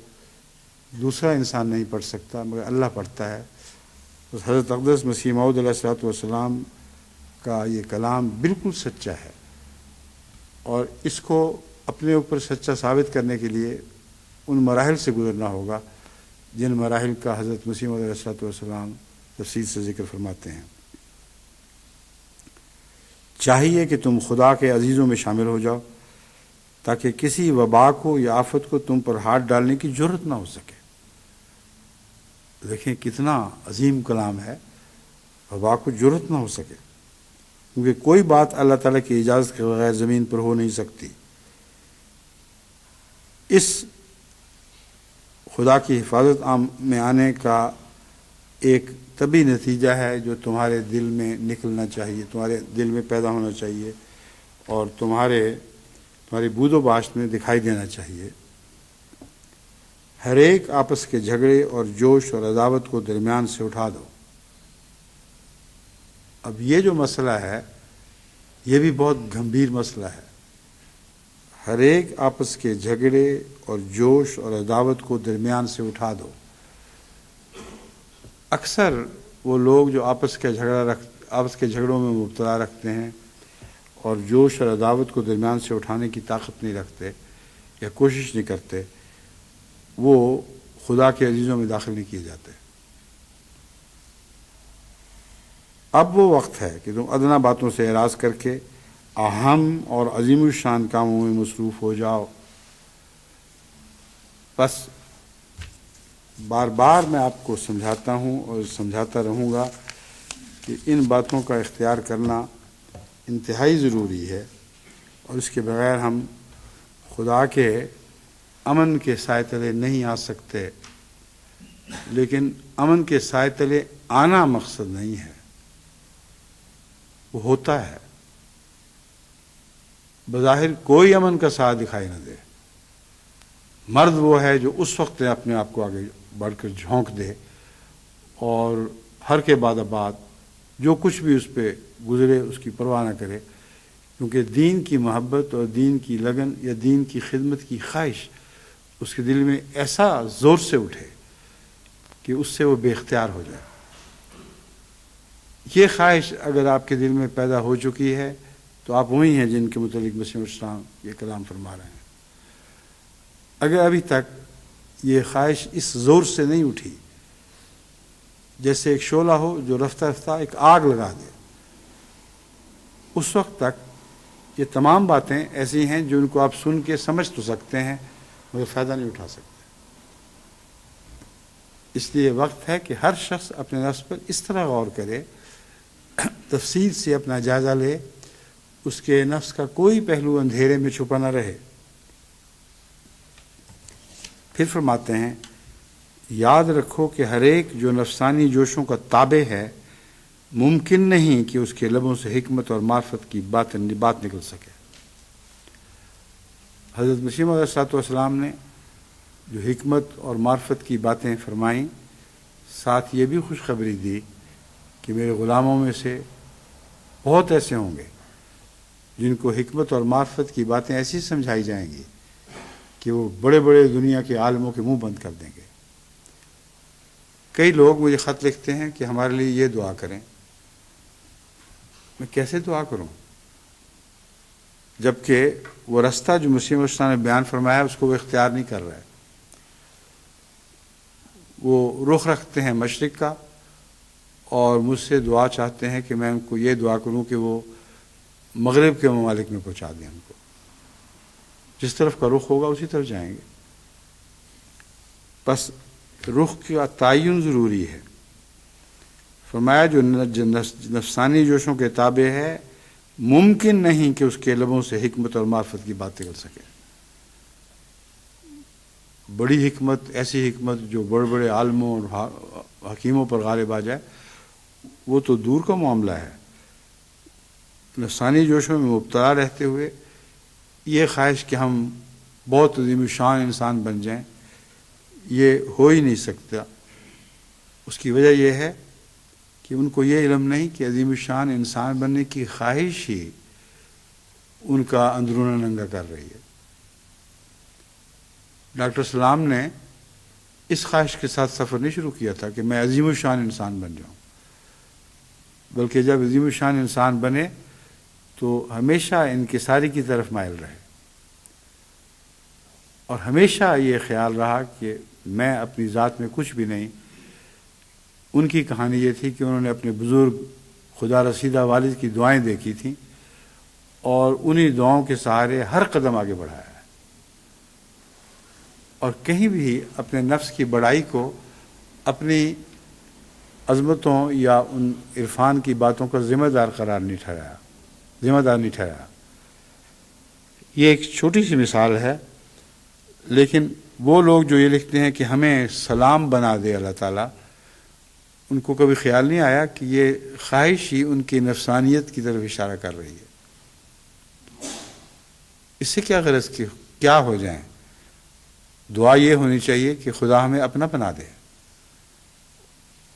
دوسرا انسان نہیں پڑھ سکتا مگر اللہ پڑھتا ہے۔ بس حضرت اقدس مسیح موعود علیہ الصلوۃ والسلام کا یہ کلام بالکل سچا ہے، اور اس کو اپنے اوپر سچا ثابت کرنے کے لیے ان مراحل سے گزرنا ہوگا جن مراحل کا حضرت مسیح موعود علیہ الصلوۃ والسلام تفصیل سے ذکر فرماتے ہیں۔ چاہیے کہ تم خدا کے عزیزوں میں شامل ہو جاؤ تاکہ کسی وبا کو یا آفت کو تم پر ہاتھ ڈالنے کی جرت نہ ہو سکے۔ دیکھیں کتنا عظیم کلام ہے، وبا کو جرت نہ ہو سکے، کیونکہ کوئی بات اللہ تعالیٰ کی اجازت کے بغیر زمین پر ہو نہیں سکتی۔ اس خدا کی حفاظت میں آنے کا ایک طبی نتیجہ ہے جو تمہارے دل میں نکلنا چاہیے، تمہارے دل میں پیدا ہونا چاہیے اور تمہاری بود و باشت میں دکھائی دینا چاہیے۔ ہر ایک آپس کے جھگڑے اور جوش اور عداوت کو درمیان سے اٹھا دو۔ اب یہ جو مسئلہ ہے یہ بھی بہت گھمبیر مسئلہ ہے۔ ہر ایک آپس کے جھگڑے اور جوش اور عداوت کو درمیان سے اٹھا دو۔ اکثر وہ لوگ جو آپس کے جھگڑوں میں مبتلا رکھتے ہیں اور جوش اور عداوت کو درمیان سے اٹھانے کی طاقت نہیں رکھتے یا کوشش نہیں کرتے، وہ خدا کے عزیزوں میں داخل نہیں کیے جاتے۔ اب وہ وقت ہے کہ تم ادنا باتوں سے اعراض کر کے اہم اور عظیم الشان کاموں میں مصروف ہو جاؤ۔ بس بار بار میں آپ کو سمجھاتا ہوں اور سمجھاتا رہوں گا کہ ان باتوں کا اختیار کرنا انتہائی ضروری ہے، اور اس کے بغیر ہم خدا کے امن کے سائے تلے نہیں آ سکتے۔ لیکن امن کے سائے تلے آنا مقصد نہیں ہے، وہ ہوتا ہے۔ بظاہر کوئی امن کا سایہ دکھائی نہ دے، مرد وہ ہے جو اس وقت اپنے آپ کو آگے بڑھ کر جھونک دے اور ہر کے بعد بعد جو کچھ بھی اس پہ گزرے اس کی پرواہ نہ کرے، کیونکہ دین کی محبت اور دین کی لگن یا دین کی خدمت کی خواہش اس کے دل میں ایسا زور سے اٹھے کہ اس سے وہ بے اختیار ہو جائے۔ یہ خواہش اگر آپ کے دل میں پیدا ہو چکی ہے تو آپ وہی ہیں جن کے متعلق مسیح السلام یہ کلام فرما رہے ہیں۔ اگر ابھی تک یہ خواہش اس زور سے نہیں اٹھی، جیسے ایک شعلہ ہو جو رفتہ رفتہ ایک آگ لگا دے، اس وقت تک یہ تمام باتیں ایسی ہیں جو ان کو آپ سن کے سمجھ تو سکتے ہیں مگر فائدہ نہیں اٹھا سکتے۔ اس لیے وقت ہے کہ ہر شخص اپنے نفس پر اس طرح غور کرے، تفصیل سے اپنا جائزہ لے، اس کے نفس کا کوئی پہلو اندھیرے میں چھپا نہ رہے۔ پھر فرماتے ہیں، یاد رکھو کہ ہر ایک جو نفسانی جوشوں کا تابع ہے، ممکن نہیں کہ اس کے لبوں سے حکمت اور معرفت کی بات نکل سکے۔ حضرت مسیح موعود علیہ السلام نے جو حکمت اور معرفت کی باتیں فرمائیں، ساتھ یہ بھی خوشخبری دی کہ میرے غلاموں میں سے بہت ایسے ہوں گے جن کو حکمت اور معرفت کی باتیں ایسی سمجھائی جائیں گی کہ وہ بڑے بڑے دنیا کے عالموں کے منہ بند کر دیں گے۔ کئی لوگ مجھے خط لکھتے ہیں کہ ہمارے لیے یہ دعا کریں۔ میں کیسے دعا کروں جبکہ وہ رستہ جو مسیح موعود نے بیان فرمایا اس کو وہ اختیار نہیں کر رہا ہے۔ وہ رخ رکھتے ہیں مشرق کا اور مجھ سے دعا چاہتے ہیں کہ میں ان کو یہ دعا کروں کہ وہ مغرب کے ممالک میں پہنچا دیں ان کو۔ جس طرف کا رخ ہوگا اسی طرف جائیں گے۔ بس رخ کا تعین ضروری ہے۔ فرمایا جو نفسانی جوشوں کے تابع ہے، ممکن نہیں کہ اس کے لبوں سے حکمت اور معرفت کی بات نکل سکے۔ بڑی حکمت، ایسی حکمت جو بڑے بڑے عالموں اور حکیموں پر غالب آ جائے، وہ تو دور کا معاملہ ہے۔ نفسانی جوشوں میں مبتلا رہتے ہوئے یہ خواہش کہ ہم بہت عظیم الشان انسان بن جائیں، یہ ہو ہی نہیں سکتا۔ اس کی وجہ یہ ہے کہ ان کو یہ علم نہیں کہ عظیم الشان انسان بننے کی خواہش ہی ان کا اندرونہ ننگا کر رہی ہے۔ ڈاکٹر سلام نے اس خواہش کے ساتھ سفر نہیں شروع کیا تھا کہ میں عظیم الشان انسان بن جاؤں، بلکہ جب عظیم الشان انسان بنے تو ہمیشہ انکساری کی طرف مائل رہے، اور ہمیشہ یہ خیال رہا کہ میں اپنی ذات میں کچھ بھی نہیں۔ ان کی کہانی یہ تھی کہ انہوں نے اپنے بزرگ خدا رسیدہ والد کی دعائیں دیکھی تھیں اور انہی دعاؤں کے سہارے ہر قدم آگے بڑھایا ہے، اور کہیں بھی اپنے نفس کی بڑائی کو اپنی عظمتوں یا ان عرفان کی باتوں کا ذمہ دار نہیں ٹھہرایا۔ یہ ایک چھوٹی سی مثال ہے، لیکن وہ لوگ جو یہ لکھتے ہیں کہ ہمیں سلام بنا دے اللہ تعالیٰ، ان کو کبھی خیال نہیں آیا کہ یہ خواہش ہی ان کی نفسانیت کی طرف اشارہ کر رہی ہے۔ اس سے کیا غرض کہ کیا ہو جائیں؟ دعا یہ ہونی چاہیے کہ خدا ہمیں اپنا بنا دے،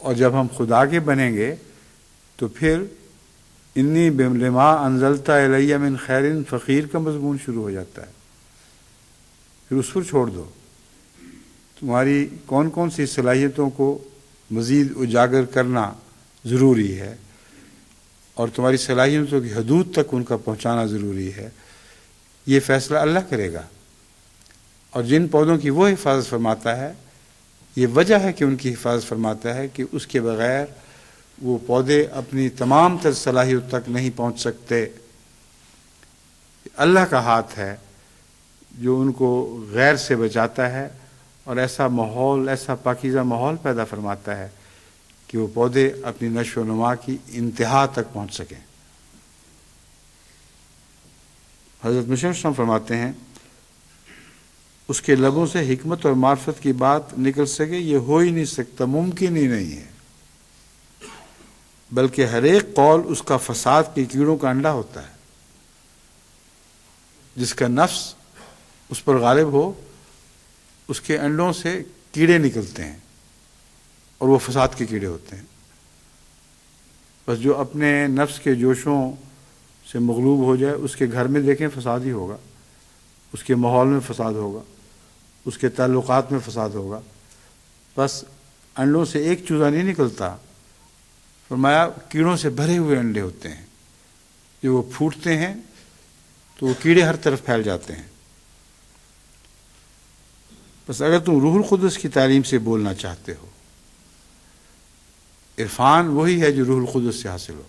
اور جب ہم خدا کے بنیں گے تو پھر انی لما انزلت الی من خیر فقیر کا مضمون شروع ہو جاتا ہے، پھر اس پر چھوڑ دو۔ تمہاری کون کون سی صلاحیتوں کو مزید اجاگر کرنا ضروری ہے، اور تمہاری صلاحیتوں کی حدود تک ان کا پہنچانا ضروری ہے، یہ فیصلہ اللہ کرے گا۔ اور جن پودوں کی وہ حفاظت فرماتا ہے، یہ وجہ ہے کہ ان کی حفاظت فرماتا ہے کہ اس کے بغیر وہ پودے اپنی تمام تر صلاحیت تک نہیں پہنچ سکتے۔ اللہ کا ہاتھ ہے جو ان کو غیر سے بچاتا ہے، اور ایسا ماحول، ایسا پاکیزہ ماحول پیدا فرماتا ہے کہ وہ پودے اپنی نشو و نما کی انتہا تک پہنچ سکیں۔ حضرت مسیح السلام فرماتے ہیں اس کے لبوں سے حکمت اور معرفت کی بات نکل سکے یہ ہو ہی نہیں سکتا، ممکن ہی نہیں ہے، بلکہ ہر ایک قول اس کا فساد کے کیڑوں کا انڈا ہوتا ہے۔ جس کا نفس اس پر غالب ہو، اس کے انڈوں سے کیڑے نکلتے ہیں، اور وہ فساد کے کیڑے ہوتے ہیں۔ بس جو اپنے نفس کے جوشوں سے مغلوب ہو جائے، اس کے گھر میں دیکھیں فساد ہی ہوگا، اس کے ماحول میں فساد ہوگا، اس کے تعلقات میں فساد ہوگا۔ بس انڈوں سے ایک چوزا نہیں نکلتا، فرمایا کیڑوں سے بھرے ہوئے انڈے ہوتے ہیں، جو وہ پھوٹتے ہیں تو وہ کیڑے ہر طرف پھیل جاتے ہیں۔ بس اگر تم روح القدس کی تعلیم سے بولنا چاہتے ہو، عرفان وہی ہے جو روح القدس سے حاصل ہو،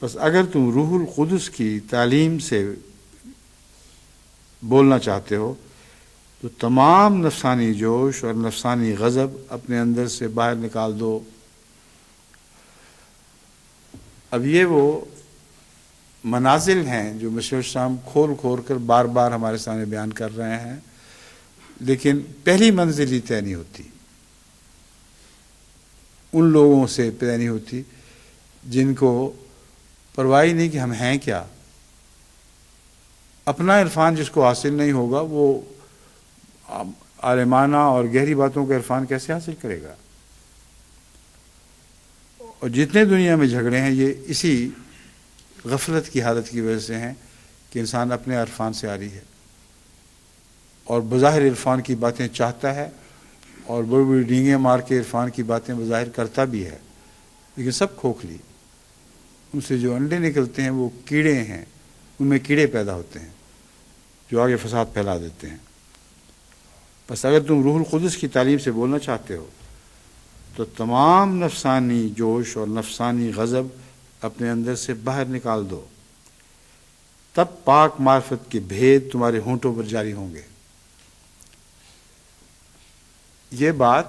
بس اگر تم روح القدس کی تعلیم سے بولنا چاہتے ہو تو تمام نفسانی جوش اور نفسانی غضب اپنے اندر سے باہر نکال دو۔ اب یہ وہ منازل ہیں جو مسیح السلام کھول کر بار بار ہمارے سامنے بیان کر رہے ہیں، لیکن پہلی منزل ہی طے نہیں ہوتی، ان لوگوں سے طے نہیں ہوتی جن کو پرواہ نہیں کہ ہم ہیں کیا۔ اپنا عرفان جس کو حاصل نہیں ہوگا وہ عالمانہ اور گہری باتوں کا عرفان کیسے حاصل کرے گا؟ اور جتنے دنیا میں جھگڑے ہیں یہ اسی غفلت کی حالت کی وجہ سے ہیں کہ انسان اپنے عرفان سے عاری ہے، اور بظاہر عرفان کی باتیں چاہتا ہے، اور بڑی بڑی ڈینگیں مار کے عرفان کی باتیں بظاہر کرتا بھی ہے، لیکن سب کھوکھلی۔ ان سے جو انڈے نکلتے ہیں وہ کیڑے ہیں، ان میں کیڑے پیدا ہوتے ہیں جو آگے فساد پھیلا دیتے ہیں۔ بس اگر تم روح القدس کی تعلیم سے بولنا چاہتے ہو تو تمام نفسانی جوش اور نفسانی غضب اپنے اندر سے باہر نکال دو، تب پاک معرفت کے بھید تمہارے ہونٹوں پر جاری ہوں گے۔ یہ بات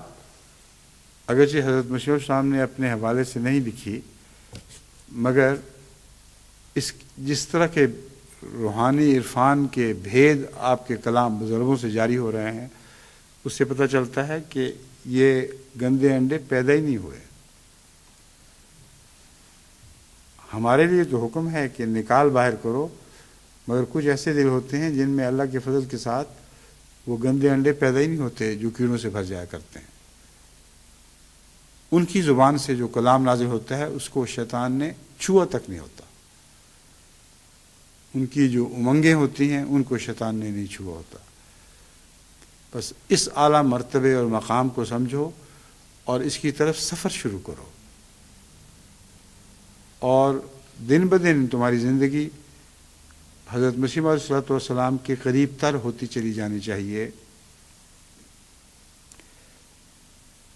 اگرچہ حضرت مسیح السلام نے اپنے حوالے سے نہیں لکھی، مگر جس طرح کے روحانی عرفان کے بھید آپ کے کلام بزرگوں سے جاری ہو رہے ہیں، اس سے پتہ چلتا ہے کہ یہ گندے انڈے پیدا ہی نہیں ہوئے۔ ہمارے لیے تو حکم ہے کہ نکال باہر کرو، مگر کچھ ایسے دل ہوتے ہیں جن میں اللہ کے فضل کے ساتھ وہ گندے انڈے پیدا ہی نہیں ہوتے جو کیڑوں سے بھر جایا کرتے ہیں۔ ان کی زبان سے جو کلام نازل ہوتا ہے اس کو شیطان نے چھوا تک نہیں ہوتا، ان کی جو امنگیں ہوتی ہیں ان کو شیطان نے نہیں چھوا ہوتا۔ بس اس اعلیٰ مرتبے اور مقام کو سمجھو اور اس کی طرف سفر شروع کرو، اور دن بدن تمہاری زندگی حضرت مسیح علیہ الصلوۃ والسلام کے قریب تر ہوتی چلی جانی چاہیے۔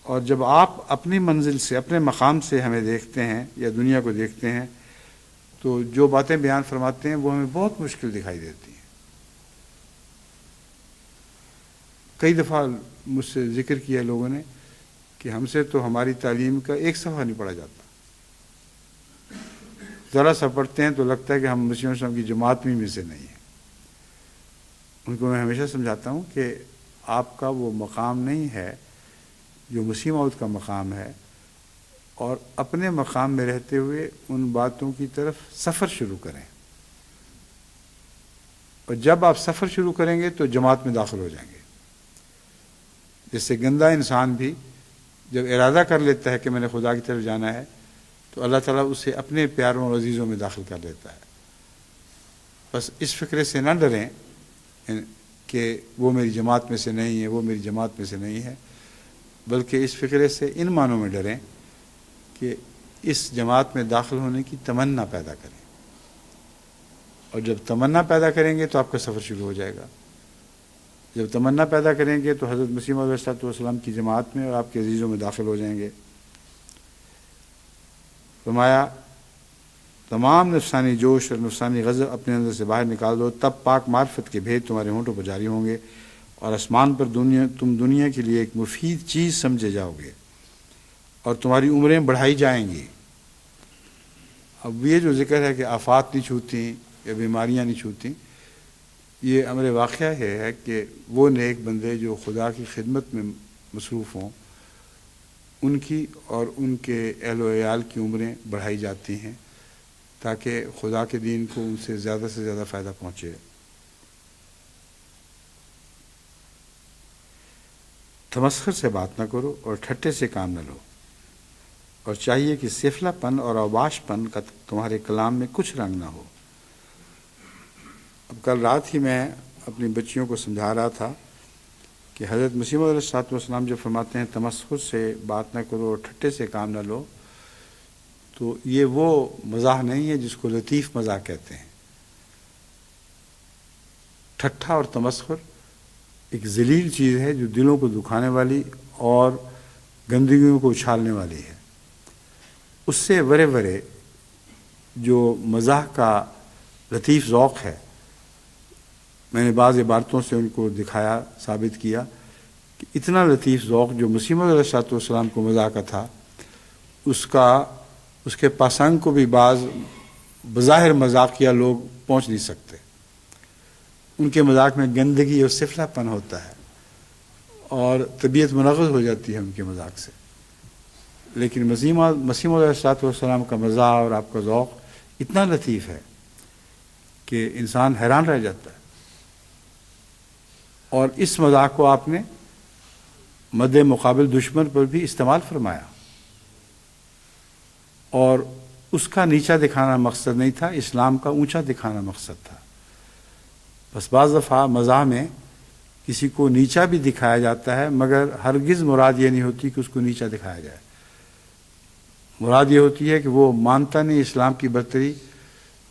اور جب آپ اپنی منزل سے، اپنے مقام سے ہمیں دیکھتے ہیں یا دنیا کو دیکھتے ہیں تو جو باتیں بیان فرماتے ہیں وہ ہمیں بہت مشکل دکھائی دیتی ہیں. کئی دفعہ مجھ سے ذکر کیا لوگوں نے کہ ہم سے تو ہماری تعلیم کا ایک صفحہ نہیں پڑھا جاتا. ذرا سا پڑھتے ہیں تو لگتا ہے کہ ہم مسیح وسلم کی جماعت میں سے نہیں ہیں. ان کو میں ہمیشہ سمجھاتا ہوں کہ آپ کا وہ مقام نہیں ہے جو مسیح موعود کا مقام ہے، اور اپنے مقام میں رہتے ہوئے ان باتوں کی طرف سفر شروع کریں. اور جب آپ سفر شروع کریں گے تو جماعت میں داخل ہو جائیں گے. جس سے گندا انسان بھی جب ارادہ کر لیتا ہے کہ میں نے خدا کی طرف جانا ہے تو اللہ تعالیٰ اسے اپنے پیاروں اور عزیزوں میں داخل کر لیتا ہے. بس اس فکرے سے نہ ڈریں کہ وہ میری جماعت میں سے نہیں ہے، وہ میری جماعت میں سے نہیں ہے، بلکہ اس فکرے سے ان معنوں میں ڈریں کہ اس جماعت میں داخل ہونے کی تمنا پیدا کریں. اور جب تمنا پیدا کریں گے تو آپ کا سفر شروع ہو جائے گا. جب تمنا پیدا کریں گے تو حضرت مسیح موعود علیہ السلام کی جماعت میں اور آپ کے عزیزوں میں داخل ہو جائیں گے. فرمایا تمام نفسانی جوش اور نفسانی غضب اپنے اندر سے باہر نکال دو، تب پاک معرفت کے بھید تمہارے ہونٹوں پر جاری ہوں گے اور آسمان پر تم دنیا کے لیے ایک مفید چیز سمجھے جاؤ گے اور تمہاری عمریں بڑھائی جائیں گی. اب یہ جو ذکر ہے کہ آفات نہیں چھوتی یا بیماریاں نہیں چھوتی، یہ امر واقعہ ہے کہ وہ نیک بندے جو خدا کی خدمت میں مصروف ہوں ان کی اور ان کے اہل و عیال کی عمریں بڑھائی جاتی ہیں تاکہ خدا کے دین کو ان سے زیادہ فائدہ پہنچے. تمسخر سے بات نہ کرو اور ٹھٹے سے کام نہ لو، اور چاہیے کہ سفلا پن اور اوباش پن کا تمہارے کلام میں کچھ رنگ نہ ہو. اب کل رات ہی میں اپنی بچیوں کو سمجھا رہا تھا کہ حضرت مسیح موعود علیہ السلام جب فرماتے ہیں تمسخر سے بات نہ کرو اور ٹھٹے سے کام نہ لو، تو یہ وہ مزاح نہیں ہے جس کو لطیف مزاح کہتے ہیں. ٹھٹھا اور تمسخر ایک ذلیل چیز ہے جو دلوں کو دکھانے والی اور گندگیوں کو اچھالنے والی ہے. اس سے ورے جو مزاح کا لطیف ذوق ہے، میں نے بعض عبارتوں سے ان کو دکھایا، ثابت کیا کہ اتنا لطیف ذوق جو مسیح موعود علیہ السلام کو مزاح کا تھا، اس کے پاسنگ کو بھی بعض بظاہر مذاقیہ لوگ پہنچ نہیں سکتے. ان کے مذاق میں گندگی اور سفلا پن ہوتا ہے اور طبیعت منغص ہو جاتی ہے ان کے مذاق سے. لیکن مسیح موعود علیہ السلام کا مزاح اور آپ کا ذوق اتنا لطیف ہے کہ انسان حیران رہ جاتا ہے. اور اس مذاق کو آپ نے مد مقابل دشمن پر بھی استعمال فرمایا، اور اس کا نیچا دکھانا مقصد نہیں تھا، اسلام کا اونچا دکھانا مقصد تھا. بس بعض دفعہ مزاح میں کسی کو نیچا بھی دکھایا جاتا ہے، مگر ہرگز مراد یہ نہیں ہوتی کہ اس کو نیچا دکھایا جائے. مراد یہ ہوتی ہے کہ وہ مانتا نہیں اسلام کی برتری،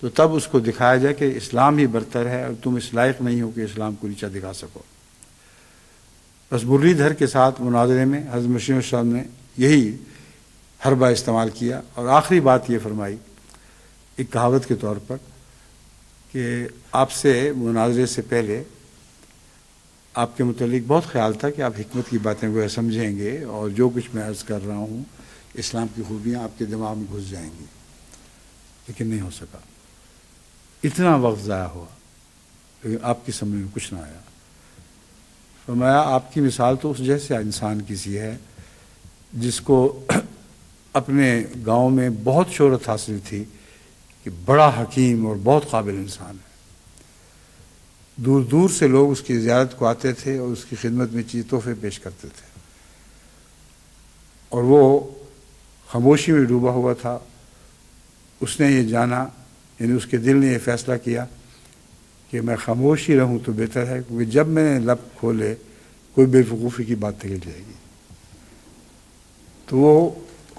تو تب اس کو دکھایا جائے کہ اسلام ہی برتر ہے اور تم اس لائق نہیں ہو کہ اسلام کو نیچا دکھا سکو. بس مرلی دھر کے ساتھ مناظرے میں حضرت مسیح السلام نے یہی حربہ استعمال کیا، اور آخری بات یہ فرمائی ایک کہاوت کے طور پر کہ آپ سے مناظرے سے پہلے آپ کے متعلق بہت خیال تھا کہ آپ حکمت کی باتیں وہ سمجھیں گے اور جو کچھ میں عرض کر رہا ہوں اسلام کی خوبیاں آپ کے دماغ میں گھس جائیں گی، لیکن نہیں ہو سکا. اتنا وقت ضائع ہوا لیکن آپ کی سمجھ میں کچھ نہ آیا. فرمایا آپ کی مثال تو اس جیسے انسان کی سی ہے جس کو اپنے گاؤں میں بہت شہرت حاصل تھی کہ بڑا حکیم اور بہت قابل انسان ہے. دور دور سے لوگ اس کی زیارت کو آتے تھے اور اس کی خدمت میں چیز تحفے پیش کرتے تھے، اور وہ خاموشی میں ڈوبا ہوا تھا. اس نے یہ جانا، یعنی اس کے دل نے یہ فیصلہ کیا کہ میں خاموش ہی رہوں تو بہتر ہے، کیونکہ جب میں نے لب کھولے کوئی بے وقوفی کی بات نکل جائے گی. تو وہ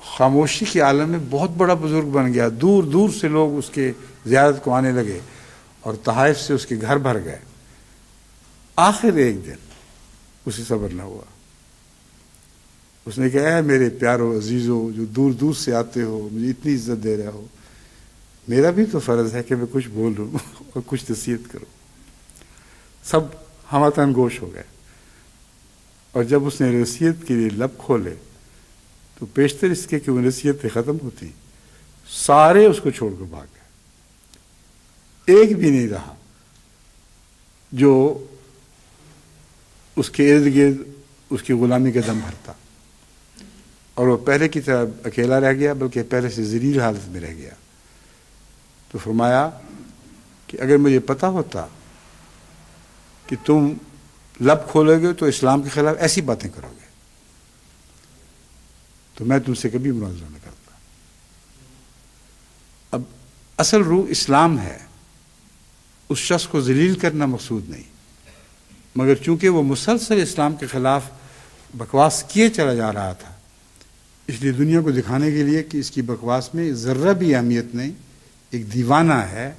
خاموشی کے عالم میں بہت بڑا بزرگ بن گیا. دور دور سے لوگ اس کے زیارت کو آنے لگے اور تحائف سے اس کے گھر بھر گئے. آخر ایک دن اسے صبر نہ ہوا. اس نے کہا اے میرے پیارو عزیزو جو دور دور سے آتے ہو، مجھے اتنی عزت دے رہے ہو، میرا بھی تو فرض ہے کہ میں کچھ بولوں اور کچھ نصیحت کروں. سب ہمہ گوش ہو گئے، اور جب اس نے نصیحت کے لیے لب کھولے تو بیشتر اس کے کہ وہ نصیحتیں ختم ہوتی، سارے اس کو چھوڑ کر بھاگ گئے. ایک بھی نہیں رہا جو اس کے ارد گرد اس کی غلامی کا دم بھرتا، اور وہ پہلے کی طرح اکیلا رہ گیا، بلکہ پہلے سے ذلیل حالت میں رہ گیا. تو فرمایا کہ اگر مجھے پتہ ہوتا کہ تم لب کھولو گے تو اسلام کے خلاف ایسی باتیں کرو گے تو میں تم سے کبھی مناظرہ نہ کرتا. اب اصل روح اسلام ہے، اس شخص کو ذلیل کرنا مقصود نہیں، مگر چونکہ وہ مسلسل اسلام کے خلاف بکواس کیے چلا جا رہا تھا، اس لیے دنیا کو دکھانے کے لیے کہ اس کی بکواس میں ذرہ بھی اہمیت نہیں، ایک دیوانہ ہے،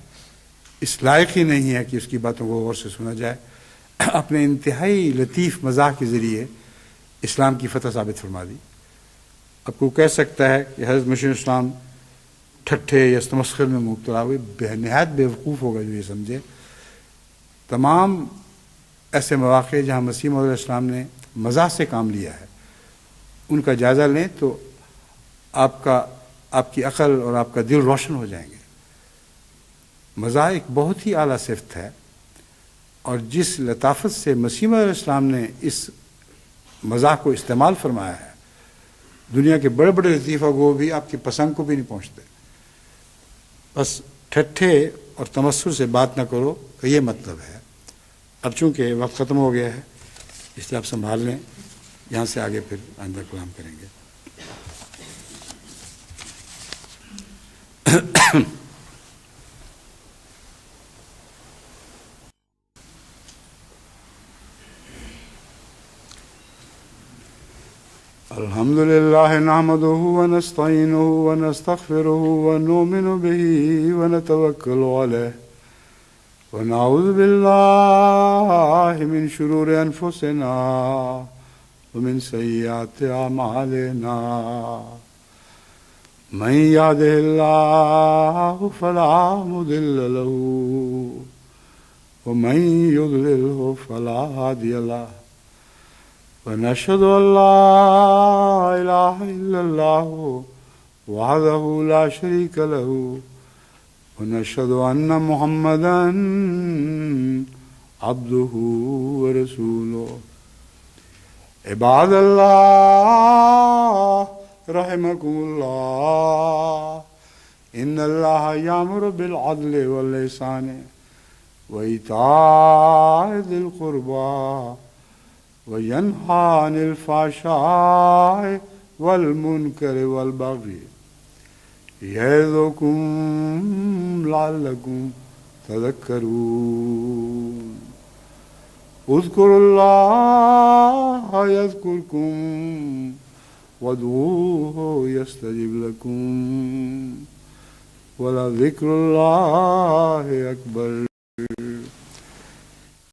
اس لائق ہی نہیں ہے کہ اس کی باتوں کو غور سے سنا جائے، اپنے انتہائی لطیف مزاح کے ذریعے اسلام کی فتح ثابت فرما دی. اب کوئی کہہ سکتا ہے کہ حضرت مسیح اسلام ٹھٹھے یا تمسخر میں مبتلا ہوئے، نہایت بیوقوف ہوگا جو یہ سمجھے. تمام ایسے مواقع جہاں مسیح موعود علیہ السلام نے مزاح سے کام لیا ہے ان کا جائزہ لیں تو آپ کی عقل اور آپ کا دل روشن ہو جائیں گے. مزاح ایک بہت ہی اعلیٰ صفت ہے، اور جس لطافت سے مسیح موعود علیہ السلام نے اس مزاح کو استعمال فرمایا ہے، دنیا کے بڑے بڑے لطیفہ گو بھی آپ کی پسند کو بھی نہیں پہنچتے. بس ٹھٹھے اور تمسخر سے بات نہ کرو کا یہ مطلب ہے. اب چونکہ وقت ختم ہو گیا ہے اس لیے آپ سنبھال لیں، یہاں سے آگے پھر آئندہ کلام کریں گے. الحمد لله نحمده ونستعينه ونستغفره ونؤمن به ونتوكل عليه ونعوذ بالله من شرور أنفسنا ومن سيئات أعمالنا. من يهده الله فلا مضل له ومن يضلله فلا هادي له. ونشهد أن لا إله إلا الله وحده لا شريك له ونشهد أن محمدا عبده ورسوله. عباد الله رحمكم الله، إن الله يأمر بالعدل والإحسان وإيتاء ذي القربى وينهى عن الفحشاء والمنكر والبغي يعظكم لعلكم تذكرون. اذكروا الله يذكركم وادعوه يستجب لكم ولذكر الله أكبر.